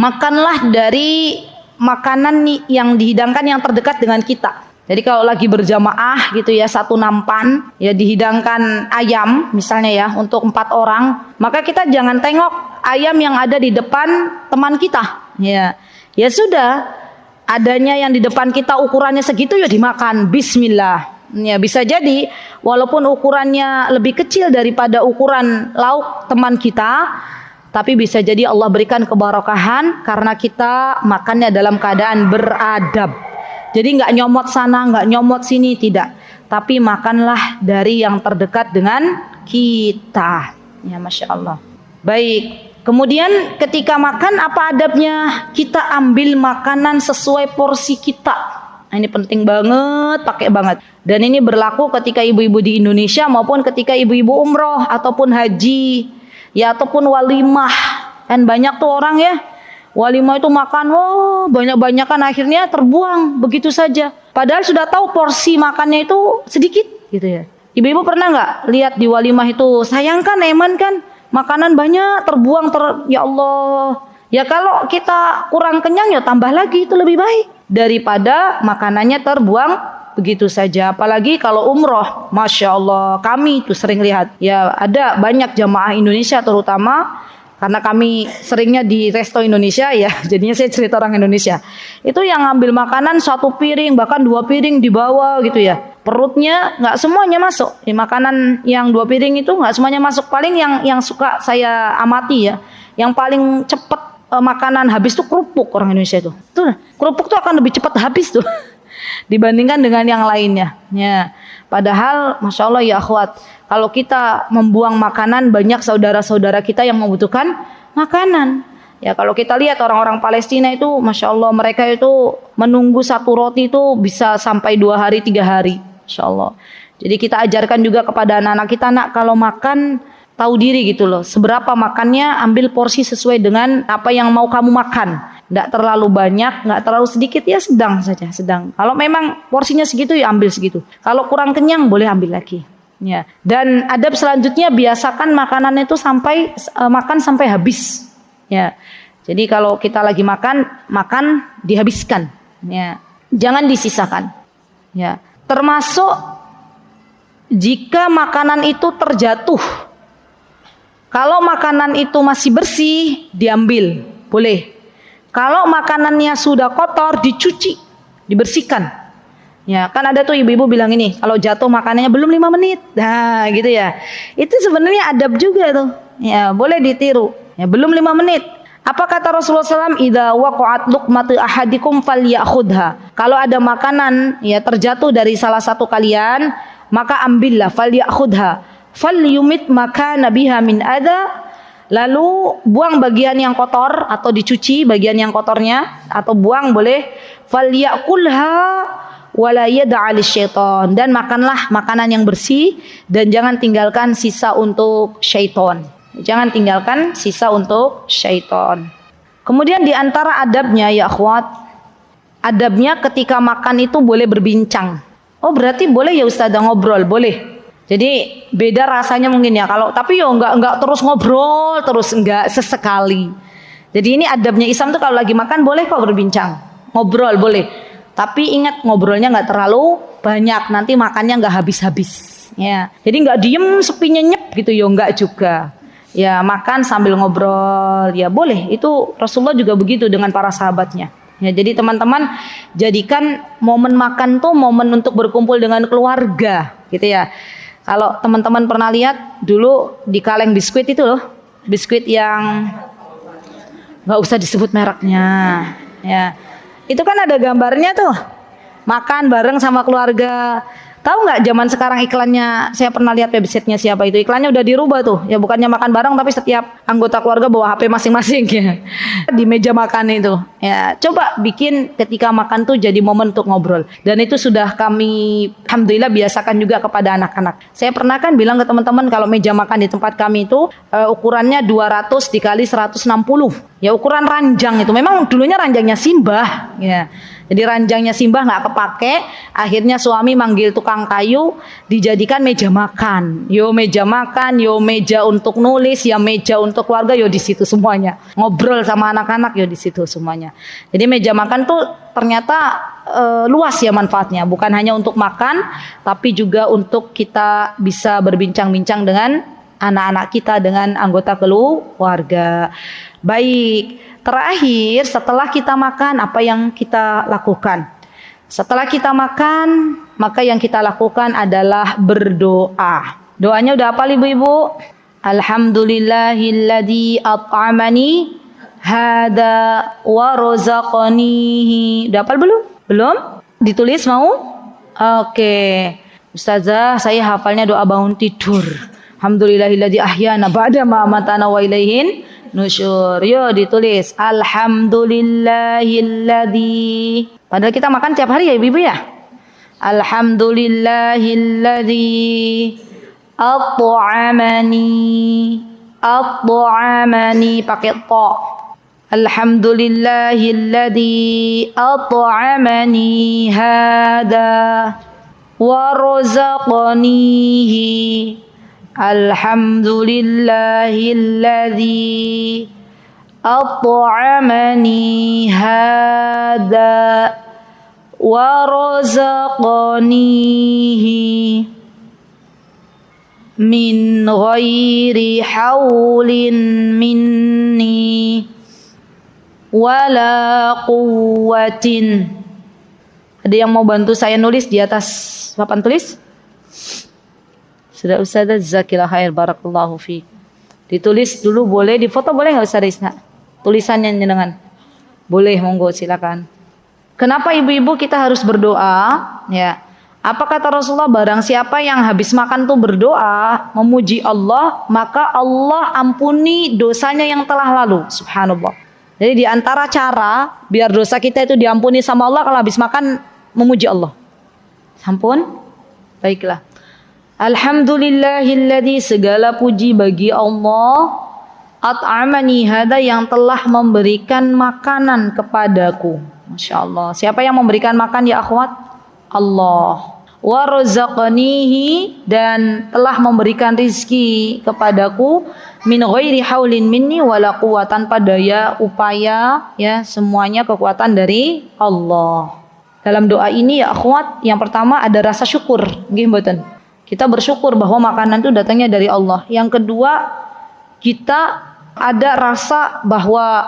[SPEAKER 2] makanlah dari makanan yang dihidangkan yang terdekat dengan kita. Jadi kalau lagi berjamaah gitu ya, satu nampan ya dihidangkan ayam misalnya ya untuk 4 orang, maka kita jangan tengok ayam yang ada di depan teman kita. Ya sudah, adanya yang di depan kita ukurannya segitu ya dimakan. Bismillah. Ya bisa jadi walaupun ukurannya lebih kecil daripada ukuran lauk teman kita, tapi bisa jadi Allah berikan keberkahan karena kita makannya dalam keadaan beradab. Jadi nggak nyomot sana, nggak nyomot sini, tidak. Tapi makanlah dari yang terdekat dengan kita. Ya Masya Allah. Baik. Kemudian ketika makan apa adabnya? Kita ambil makanan sesuai porsi kita. Nah, ini penting banget, pakai banget. Dan ini berlaku ketika ibu-ibu di Indonesia maupun ketika ibu-ibu umroh ataupun haji. Ya ataupun walimah. Kan banyak tuh orang ya. Walimah itu makan, banyak-banyakan akhirnya terbuang begitu saja. Padahal sudah tahu porsi makannya itu sedikit gitu ya. Ibu-ibu pernah nggak lihat di walimah itu, sayangkan Eman kan makanan banyak terbuang ya Allah. Ya kalau kita kurang kenyang ya tambah lagi, itu lebih baik daripada makanannya terbuang begitu saja. Apalagi kalau umroh, Masya Allah, kami itu sering lihat ya, ada banyak jamaah Indonesia terutama. Karena kami seringnya di resto Indonesia ya, jadinya saya cerita orang Indonesia. Itu yang ngambil makanan 1 piring, bahkan 2 piring dibawa gitu ya. Perutnya nggak semuanya masuk. Makanan yang 2 piring itu nggak semuanya masuk. Paling yang suka saya amati ya, yang paling cepat makanan habis tuh kerupuk orang Indonesia itu. Tuh kerupuk tuh akan lebih cepat habis tuh. dibandingkan dengan yang lainnya. Ya. Padahal Masya Allah ya akhwat, kalau kita membuang makanan, banyak saudara-saudara kita yang membutuhkan makanan. Ya, kalau kita lihat orang-orang Palestina itu Masya Allah, mereka itu menunggu satu roti itu bisa sampai 2 hari 3 hari, Masya Allah. Jadi kita ajarkan juga kepada anak-anak kita, nak kalau makan tahu diri gitu loh, seberapa makannya, ambil porsi sesuai dengan apa yang mau kamu makan. Nggak terlalu banyak, nggak terlalu sedikit, ya sedang saja, sedang. Kalau memang porsinya segitu ya ambil segitu. Kalau kurang kenyang boleh ambil lagi. Ya. Dan adab selanjutnya, biasakan makanan itu makan sampai habis. Ya. Jadi kalau kita lagi makan dihabiskan. Ya. Jangan disisakan. Ya. Termasuk jika makanan itu terjatuh. Kalau makanan itu masih bersih, diambil, boleh. Kalau makanannya sudah kotor, dicuci, dibersihkan. Ya, kan ada tuh ibu-ibu bilang ini, kalau jatuh makanannya belum 5 menit. Nah, gitu ya. Itu sebenarnya adab juga tuh. Ya, boleh ditiru. Ya, belum 5 menit. Apa kata Rasulullah SAW? Idza waqa'at luqmatu ahadikum falyakhudha. Kalau ada makanan ya terjatuh dari salah satu kalian, maka ambillah, falyakhudha. Falyumit makana biha min adza. Lalu buang bagian yang kotor atau dicuci bagian yang kotornya, atau buang boleh. Falyakulha wala yad'a lisyaitan. Dan makanlah makanan yang bersih dan jangan tinggalkan sisa untuk syaitan. Jangan tinggalkan sisa untuk syaitan. Kemudian di antara adabnya ya akhwat, adabnya ketika makan itu boleh berbincang. Oh berarti boleh ya Ustazah ngobrol, boleh. Jadi beda rasanya mungkin ya, kalau tapi yo enggak terus ngobrol terus, enggak, sesekali. Jadi ini adabnya Islam tuh, kalau lagi makan boleh kok berbincang, ngobrol boleh. Tapi ingat ngobrolnya enggak terlalu banyak, nanti makannya enggak habis-habis. Ya. Jadi enggak diem sepi nyenyep gitu yo, enggak juga. Ya makan sambil ngobrol ya boleh. Itu Rasulullah juga begitu dengan para sahabatnya. Ya, jadi teman-teman jadikan momen makan tuh momen untuk berkumpul dengan keluarga, gitu ya. Kalau teman-teman pernah lihat dulu di kaleng biskuit itu loh, biskuit yang nggak usah disebut mereknya, ya. Itu kan ada gambarnya tuh, makan bareng sama keluarga. Tahu nggak zaman sekarang iklannya? Saya pernah lihat websitenya siapa itu, iklannya udah dirubah tuh. Ya bukannya makan bareng, tapi setiap anggota keluarga bawa HP masing-masing ya di meja makan itu. Ya coba bikin ketika makan tuh jadi momen untuk ngobrol. Dan itu sudah kami alhamdulillah biasakan juga kepada anak-anak. Saya pernah kan bilang ke teman-teman kalau meja makan di tempat kami itu ukurannya 200 dikali 160. Ya ukuran ranjang itu. Memang dulunya ranjangnya simbah. Ya. Jadi ranjangnya simbah nggak kepake, akhirnya suami manggil tukang kayu, dijadikan meja makan. Yo meja makan, yo meja untuk nulis, ya meja untuk keluarga, yo di situ semuanya. Ngobrol sama anak-anak, yo di situ semuanya. Jadi meja makan tuh ternyata luas ya manfaatnya, bukan hanya untuk makan, tapi juga untuk kita bisa berbincang-bincang dengan anak-anak kita, dengan anggota keluarga. Baik. Terakhir, setelah kita makan, apa yang kita lakukan? Setelah kita makan, maka yang kita lakukan adalah berdoa. Doanya udah hafal ibu-ibu? Alhamdulillahilladzi at'amani hada wa razaqanihi. Udah hafal belum? Belum? Ditulis mau? Oke. Ustazah, saya hafalnya doa bangun tidur. Alhamdulillahilladzi ahyana ba'da ma amatana wa ilaihin nusyur. Yo ditulis alhamdulillahilladzi. Padahal kita makan tiap hari ya ibu-ibu ya. Alhamdulillahilladzi at'amani pakai ta. Alhamdulillahilladzi at'amani hada wa razaqanihi. Alhamdulillahilladzi at'amani hada wa razaqanihi min ghairi haulin minni wala quwwatin. Ada yang mau bantu saya nulis di atas papan tulis? Sudah Ustazah, jazakallahu khair, barakallahu fiik. Ditulis dulu boleh, difoto boleh nggak Ustazah Isna? Tulisannya jenengan. Boleh, monggo silakan. Kenapa ibu-ibu kita harus berdoa? Ya. Apa kata Rasulullah? Barang siapa yang habis makan tuh berdoa, memuji Allah, maka Allah ampuni dosanya yang telah lalu. Subhanallah. Jadi di antara cara biar dosa kita itu diampuni sama Allah kalau habis makan memuji Allah. Sampun? Baiklah. Alhamdulillahilladzi, segala puji bagi Allah, at'amani hada, yang telah memberikan makanan kepadaku. Masya Allah. Siapa yang memberikan makan ya akhwat? Allah. Wa razaqanihi, dan telah memberikan rizki kepadaku, min ghairi haulin minni wala quwwah, tanpa daya upaya, ya, semuanya kekuatan dari Allah. Dalam doa ini ya akhwat, yang pertama ada rasa syukur, nggih mboten? Kita bersyukur bahwa makanan itu datangnya dari Allah. Yang kedua, kita ada rasa bahwa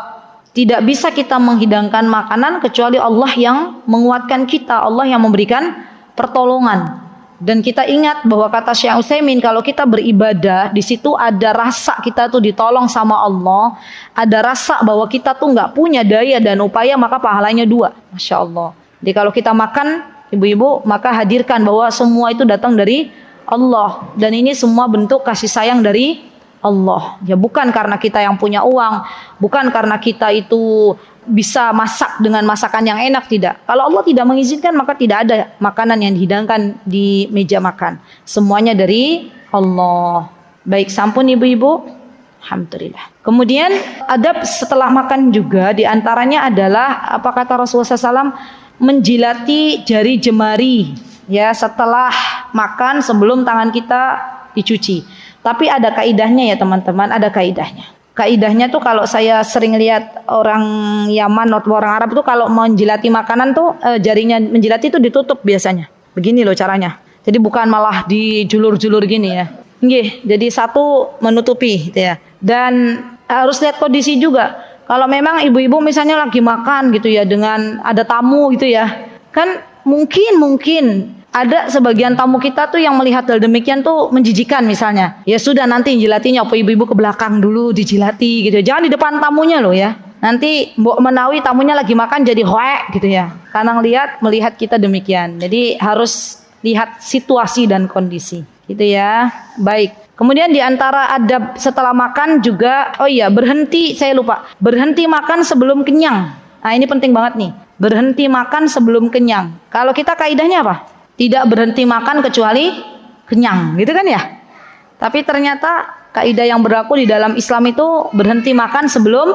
[SPEAKER 2] tidak bisa kita menghidangkan makanan kecuali Allah yang menguatkan kita, Allah yang memberikan pertolongan. Dan kita ingat bahwa kata Syekh Utsaimin, kalau kita beribadah, di situ ada rasa kita tuh ditolong sama Allah, ada rasa bahwa kita tuh nggak punya daya dan upaya, maka pahalanya 2. Masya Allah. Jadi kalau kita makan, ibu-ibu, maka hadirkan bahwa semua itu datang dari Allah, dan ini semua bentuk kasih sayang dari Allah. Ya, bukan karena kita yang punya uang, bukan karena kita itu bisa masak dengan masakan yang enak, tidak. Kalau Allah tidak mengizinkan, maka tidak ada makanan yang dihidangkan di meja makan. Semuanya dari Allah. Baik, sampun ibu-ibu. Alhamdulillah. Kemudian adab setelah makan juga diantaranya adalah apa kata Rasulullah SAW, menjilati jari jemari, ya, setelah makan sebelum tangan kita dicuci. Tapi ada kaidahnya ya teman-teman, ada kaidahnya. Kaidahnya tuh kalau saya sering lihat orang Yaman atau orang Arab tuh kalau menjilati makanan tuh jarinya menjilati itu ditutup biasanya. Begini loh caranya. Jadi bukan malah dijulur-julur gini ya. Nggih, jadi satu menutupi gitu ya. Dan harus lihat kondisi juga. Kalau memang ibu-ibu misalnya lagi makan gitu ya dengan ada tamu gitu ya. Kan mungkin ada sebagian tamu kita tuh yang melihat hal demikian tuh menjijikan misalnya. Ya sudah, nanti jilatinya apa ibu-ibu ke belakang dulu dijilati gitu. Jangan di depan tamunya loh ya. Nanti mbok menawi tamunya lagi makan jadi hoek gitu ya. Karena melihat kita demikian. Jadi harus lihat situasi dan kondisi. Gitu ya. Baik. Kemudian di antara adab setelah makan juga, oh iya, berhenti, saya lupa. Berhenti makan sebelum kenyang. Nah, ini penting banget nih. Berhenti makan sebelum kenyang. Kalau kita kaidahnya apa? Tidak berhenti makan kecuali kenyang, gitu kan ya? Tapi ternyata kaidah yang berlaku di dalam Islam itu berhenti makan sebelum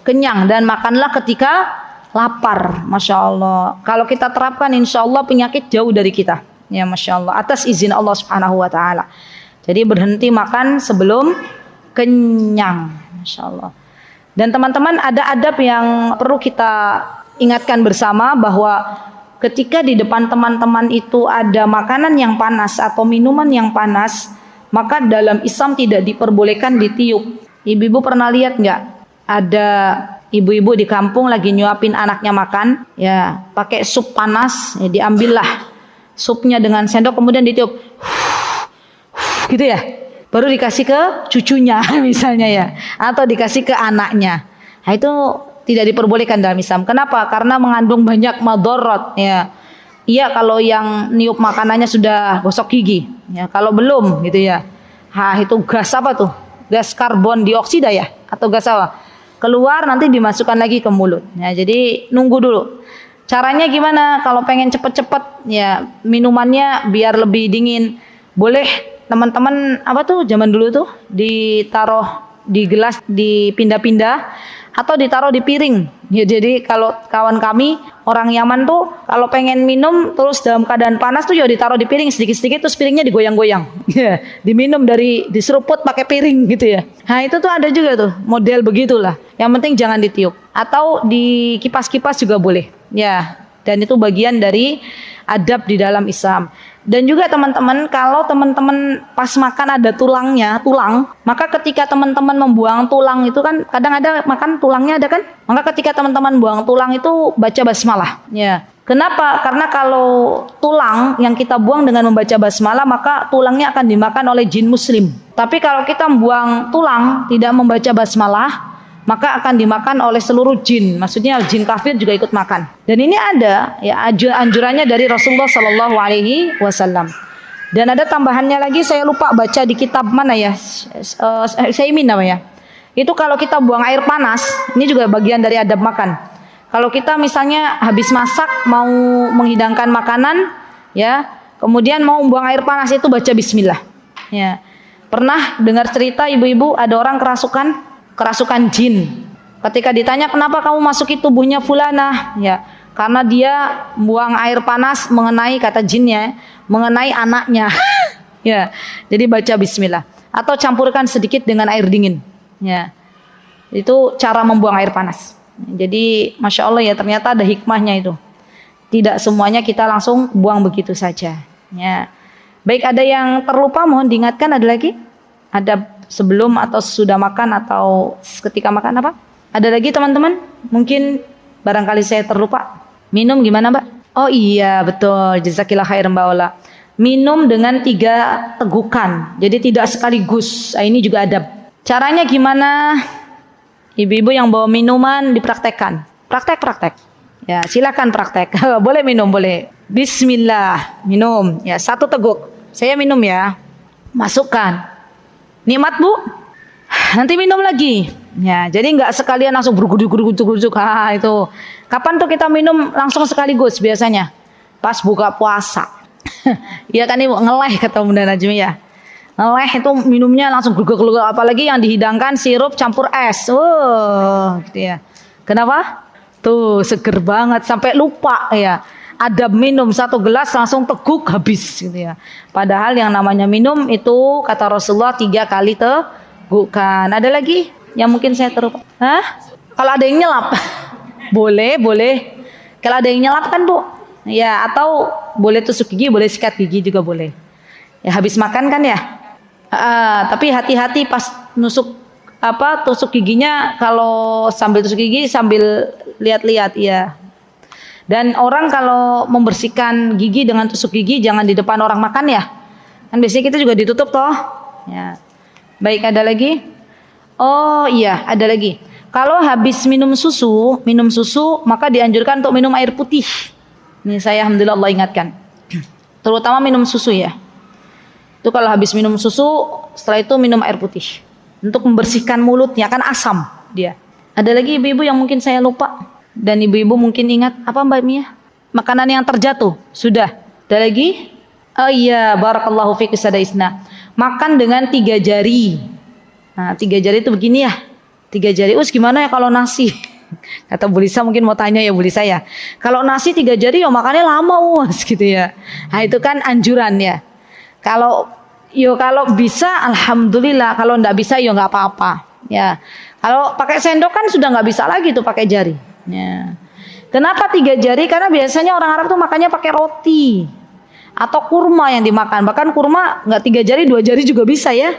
[SPEAKER 2] kenyang dan makanlah ketika lapar. Masya Allah. Kalau kita terapkan, insya Allah penyakit jauh dari kita. Ya, Masya Allah. Atas izin Allah Subhanahu Wa Taala. Jadi berhenti makan sebelum kenyang. Masya Allah. Dan teman-teman, ada adab yang perlu kita ingatkan bersama, bahwa ketika di depan teman-teman itu ada makanan yang panas atau minuman yang panas, maka dalam Islam tidak diperbolehkan ditiup. Ibu-ibu pernah lihat nggak? Ada ibu-ibu di kampung lagi nyuapin anaknya makan, ya pakai sup panas, ya diambillah supnya dengan sendok kemudian ditiup, gitu ya. Baru dikasih ke cucunya misalnya ya, atau dikasih ke anaknya. Nah itu tidak diperbolehkan dalam Islam. Kenapa? Karena mengandung banyak madharat ya. Iya kalau yang niup makanannya sudah gosok gigi, ya kalau belum gitu ya. Itu gas apa tuh? Gas karbon dioksida ya, atau gas apa? Keluar nanti dimasukkan lagi ke mulut. Ya, jadi nunggu dulu. Caranya gimana? Kalau pengen cepet-cepet ya minumannya biar lebih dingin, boleh teman-teman apa tuh zaman dulu tuh ditaruh di gelas, dipindah-pindah atau ditaruh di piring. Ya, jadi kalau kawan kami orang Yaman tuh kalau pengen minum terus dalam keadaan panas tuh ya ditaruh di piring sedikit-sedikit, terus piringnya digoyang-goyang. Ya, diminum diseruput pakai piring gitu ya. Nah, itu tuh ada juga tuh model begitulah. Yang penting jangan ditiup atau di kipas-kipas juga boleh. Ya, dan itu bagian dari adab di dalam Islam. Dan juga teman-teman, kalau teman-teman pas makan ada tulang, maka ketika teman-teman membuang tulang itu kan kadang ada makan tulangnya ada kan? Maka ketika teman-teman buang tulang itu baca basmalah. Ya. Kenapa? Karena kalau tulang yang kita buang dengan membaca basmalah, maka tulangnya akan dimakan oleh jin muslim. Tapi kalau kita buang tulang tidak membaca basmalah, maka akan dimakan oleh seluruh jin. Maksudnya jin kafir juga ikut makan. Dan ini ada ya anjurannya dari Rasulullah Sallallahu Alaihi Wasallam. Dan ada tambahannya lagi, saya lupa baca di kitab mana ya, Saimin namanya. Itu kalau kita buang air panas, ini juga bagian dari adab makan. Kalau kita misalnya habis masak mau menghidangkan makanan, ya, kemudian mau buang air panas itu baca Bismillah. Ya, pernah dengar cerita ibu-ibu ada orang kerasukan jin. Ketika ditanya kenapa kamu masuki tubuhnya fulanah, ya, karena dia buang air panas mengenai, kata jinnya, mengenai anaknya. Ya, jadi baca Bismillah atau campurkan sedikit dengan air dingin. Ya, itu cara membuang air panas. Jadi Masya Allah ya, ternyata ada hikmahnya itu. Tidak semuanya kita langsung buang begitu saja. Ya, baik, ada yang terlupa mohon diingatkan, ada lagi? Ada sebelum atau sudah makan atau ketika makan apa? Ada lagi teman-teman? Mungkin barangkali saya terlupa. Minum gimana Mbak? Oh iya betul, jazakillah khair Mbak Ola. Minum dengan 3 tegukan, jadi tidak sekaligus. Ini juga adab. Caranya gimana? Ibu-ibu yang bawa minuman dipraktekkan. Praktek. Ya, silakan praktek. Boleh minum, boleh. Bismillah, minum. Ya, 1 teguk. Saya minum ya. Masukkan. Nikmat Bu? Nanti minum lagi. Ya, jadi nggak sekalian langsung berguduk-guduk. Itu. Kapan tuh kita minum langsung sekaligus biasanya? Pas buka puasa. Iya kan Ibu, ngeleh kata Bunda Najmi ya. Ngeleh itu minumnya langsung gluguk-gluguk, apalagi yang dihidangkan sirup campur es. Gitu ya. Kenapa? Tuh seger banget sampai lupa ya. Adab minum 1 gelas langsung teguk habis gitu ya. Padahal yang namanya minum itu kata Rasulullah 3 kali tegukan. Ada lagi yang mungkin saya terlupa? Hah? Kalau ada yang nyelap, boleh. Kalau ada yang nyelap kan Bu? Ya, atau boleh tusuk gigi, boleh sikat gigi juga boleh. Ya habis makan kan ya. Tapi hati-hati pas tusuk giginya, kalau sambil tusuk gigi sambil lihat-lihat ya. Dan orang kalau membersihkan gigi dengan tusuk gigi jangan di depan orang makan ya. Kan biasanya kita juga ditutup toh. Ya. Baik, ada lagi? Oh iya, ada lagi. Kalau habis minum susu maka dianjurkan untuk minum air putih. Ini saya alhamdulillah Allah ingatkan. Terutama minum susu ya. Itu kalau habis minum susu, setelah itu minum air putih. Untuk membersihkan mulutnya, kan asam dia. Ada lagi ibu-ibu yang mungkin saya lupa. Dan ibu-ibu mungkin ingat, apa Mbak Mia? Makanan yang terjatuh, sudah. Ada lagi? Oh iya, barakallahu fiik Ustazah Isna. Makan dengan 3 jari. Nah, 3 jari itu begini ya. 3 jari, gimana ya kalau nasi? Kata Bu Lisa, mungkin mau tanya ya Bu Lisa ya. Kalau nasi 3 jari ya makannya lama gitu ya. Nah itu kan anjuran ya. Kalau bisa alhamdulillah, kalau enggak bisa ya enggak apa-apa. Ya. Kalau pakai sendok kan sudah enggak bisa lagi tuh pakai jari. Ya. Kenapa 3 jari? Karena biasanya orang Arab tuh makannya pakai roti atau kurma yang dimakan. Bahkan kurma enggak 3 jari, 2 jari juga bisa ya.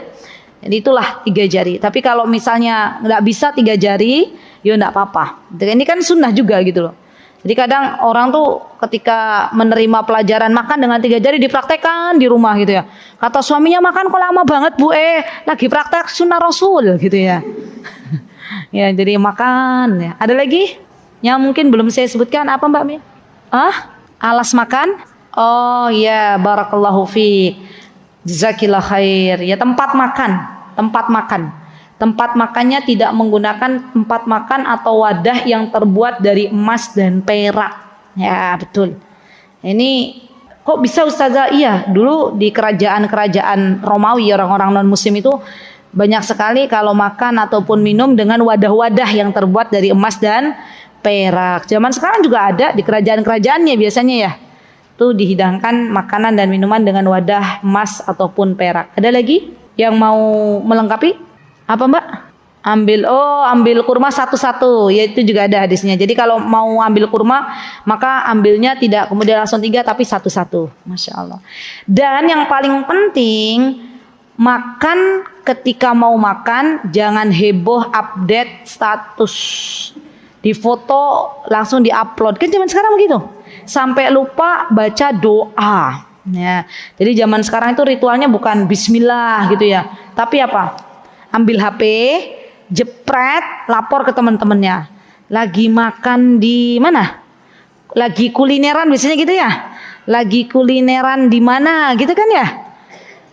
[SPEAKER 2] Jadi itulah 3 jari. Tapi kalau misalnya enggak bisa 3 jari, ya enggak apa-apa. Ini kan sunnah juga gitu loh. Jadi kadang orang tuh ketika menerima pelajaran makan dengan 3 jari dipraktekkan di rumah gitu ya. Kata suaminya, makan kok lama banget Bu, lagi praktek sunnah Rasul gitu ya. Ya jadi makan ya. Ada lagi yang mungkin belum saya sebutkan, apa Mbak Mia? Alas makan? Oh iya, barakallahu fiik. Jazakillah khair. Ya tempat makan. Tempat makannya tidak menggunakan tempat makan atau wadah yang terbuat dari emas dan perak. Ya betul. Ini kok bisa Ustazah? Iya, dulu di kerajaan-kerajaan Romawi orang-orang non muslim itu banyak sekali kalau makan ataupun minum dengan wadah-wadah yang terbuat dari emas dan perak. Zaman sekarang juga ada di kerajaan-kerajaannya biasanya ya. Itu dihidangkan makanan dan minuman dengan wadah emas ataupun perak. Ada lagi yang mau melengkapi? Apa Mbak? Ambil kurma satu-satu, ya itu juga ada hadisnya. Jadi kalau mau ambil kurma maka ambilnya tidak kemudian langsung 3 tapi satu-satu. Masya Allah. Dan yang paling penting, makan ketika mau makan jangan heboh update status, di foto langsung diupload. Kan zaman sekarang begitu, sampai lupa baca doa. Ya, jadi zaman sekarang itu ritualnya bukan Bismillah gitu ya, tapi apa? Ambil HP, jepret, lapor ke teman-temannya. Lagi makan di mana? Lagi kulineran biasanya gitu ya. Lagi kulineran di mana gitu kan ya.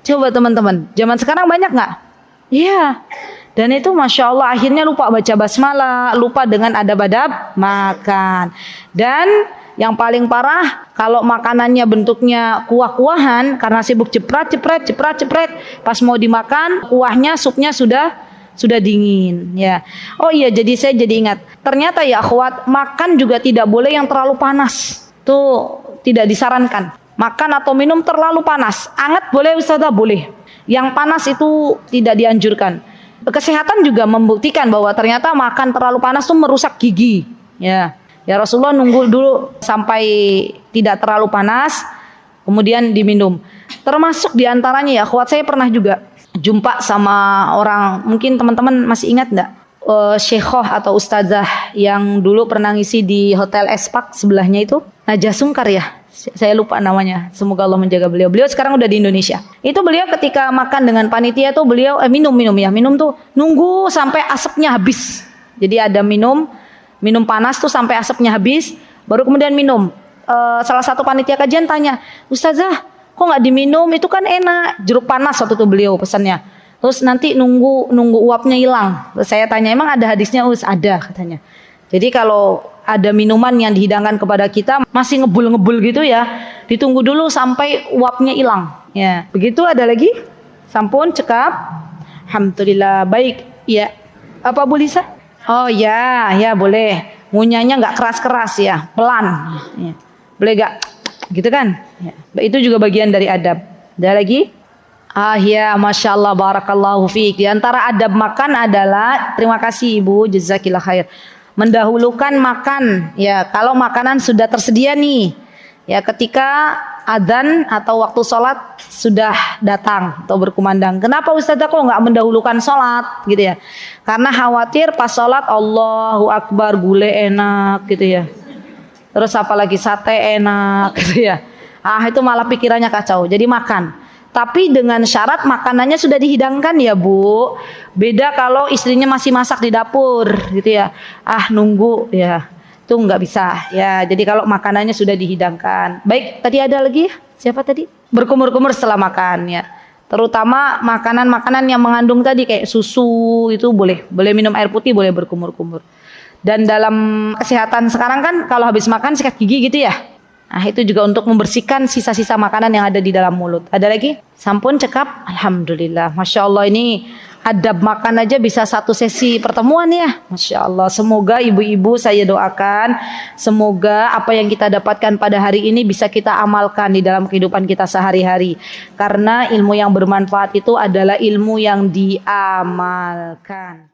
[SPEAKER 2] Coba teman-teman, zaman sekarang banyak nggak? Iya. Dan itu Masya Allah akhirnya lupa baca basmalah, lupa dengan adab-adab makan. Dan yang paling parah kalau makanannya bentuknya kuah-kuahan karena sibuk jepret, pas mau dimakan kuahnya, supnya sudah dingin ya. Oh iya, jadi saya jadi ingat. Ternyata ya akhwat, makan juga tidak boleh yang terlalu panas. Tuh tidak disarankan. Makan atau minum terlalu panas. Anget boleh Ustazah? Boleh. Yang panas itu tidak dianjurkan. Kesehatan juga membuktikan bahwa ternyata makan terlalu panas itu merusak gigi. Ya Rasulullah nunggu dulu sampai tidak terlalu panas, kemudian diminum. Termasuk diantaranya ya, akhwat, saya pernah juga jumpa sama orang, mungkin teman-teman masih ingat enggak? Syekhah atau ustazah yang dulu pernah ngisi di Hotel Espak sebelahnya itu, Najah Sungkar ya. Saya lupa namanya. Semoga Allah menjaga beliau. Beliau sekarang udah di Indonesia. Itu beliau ketika makan dengan panitia tuh beliau minum tuh nunggu sampai asapnya habis. Jadi ada minum panas tuh sampai asapnya habis, baru kemudian minum. Salah satu panitia kajian tanya, Ustazah, kok nggak diminum? Itu kan enak. Jeruk panas waktu itu beliau pesannya. Terus nanti nunggu uapnya hilang. Terus saya tanya, emang ada hadisnya? Ada katanya. Jadi kalau ada minuman yang dihidangkan kepada kita masih ngebul gitu ya, ditunggu dulu sampai uapnya hilang. Ya, begitu. Ada lagi? Sampun cekap. Alhamdulillah baik. Ya. Apa Bu Lisa? Oh ya boleh. Ngunyahnya nggak keras-keras ya, pelan. Ya. Boleh nggak? Gitu kan? Ya. Itu juga bagian dari adab. Ada lagi? Ya, Masya Allah, barakallahu fiik. Di antara adab makan adalah, terima kasih Ibu, jazakillah khair, mendahulukan makan. Ya, kalau makanan sudah tersedia nih, ya ketika adzan atau waktu sholat sudah datang atau berkumandang. Kenapa Ustazah kok nggak mendahulukan sholat gitu ya? Karena khawatir pas sholat Allahu Akbar gulai enak gitu ya. Terus apalagi sate enak gitu ya. Itu malah pikirannya kacau. Jadi makan. Tapi dengan syarat makanannya sudah dihidangkan ya Bu. Beda kalau istrinya masih masak di dapur gitu ya. Nunggu ya. Itu nggak bisa ya. Jadi kalau makanannya sudah dihidangkan. Baik, tadi ada lagi siapa tadi? Berkumur-kumur setelah makan ya. Terutama makanan-makanan yang mengandung tadi kayak susu itu boleh minum air putih, boleh berkumur-kumur. Dan dalam kesehatan sekarang kan kalau habis makan sikat gigi gitu ya. Itu juga untuk membersihkan sisa-sisa makanan yang ada di dalam mulut. Ada lagi? Sampun cekap? Alhamdulillah. Masya Allah, ini adab makan aja bisa satu sesi pertemuan ya. Masya Allah. Semoga ibu-ibu saya doakan, semoga apa yang kita dapatkan pada hari ini bisa kita amalkan di dalam kehidupan kita sehari-hari. Karena ilmu yang bermanfaat itu adalah ilmu yang diamalkan.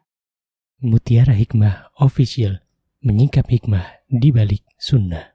[SPEAKER 1] Mutiara Hikmah Official, menyingkap hikmah di balik sunnah.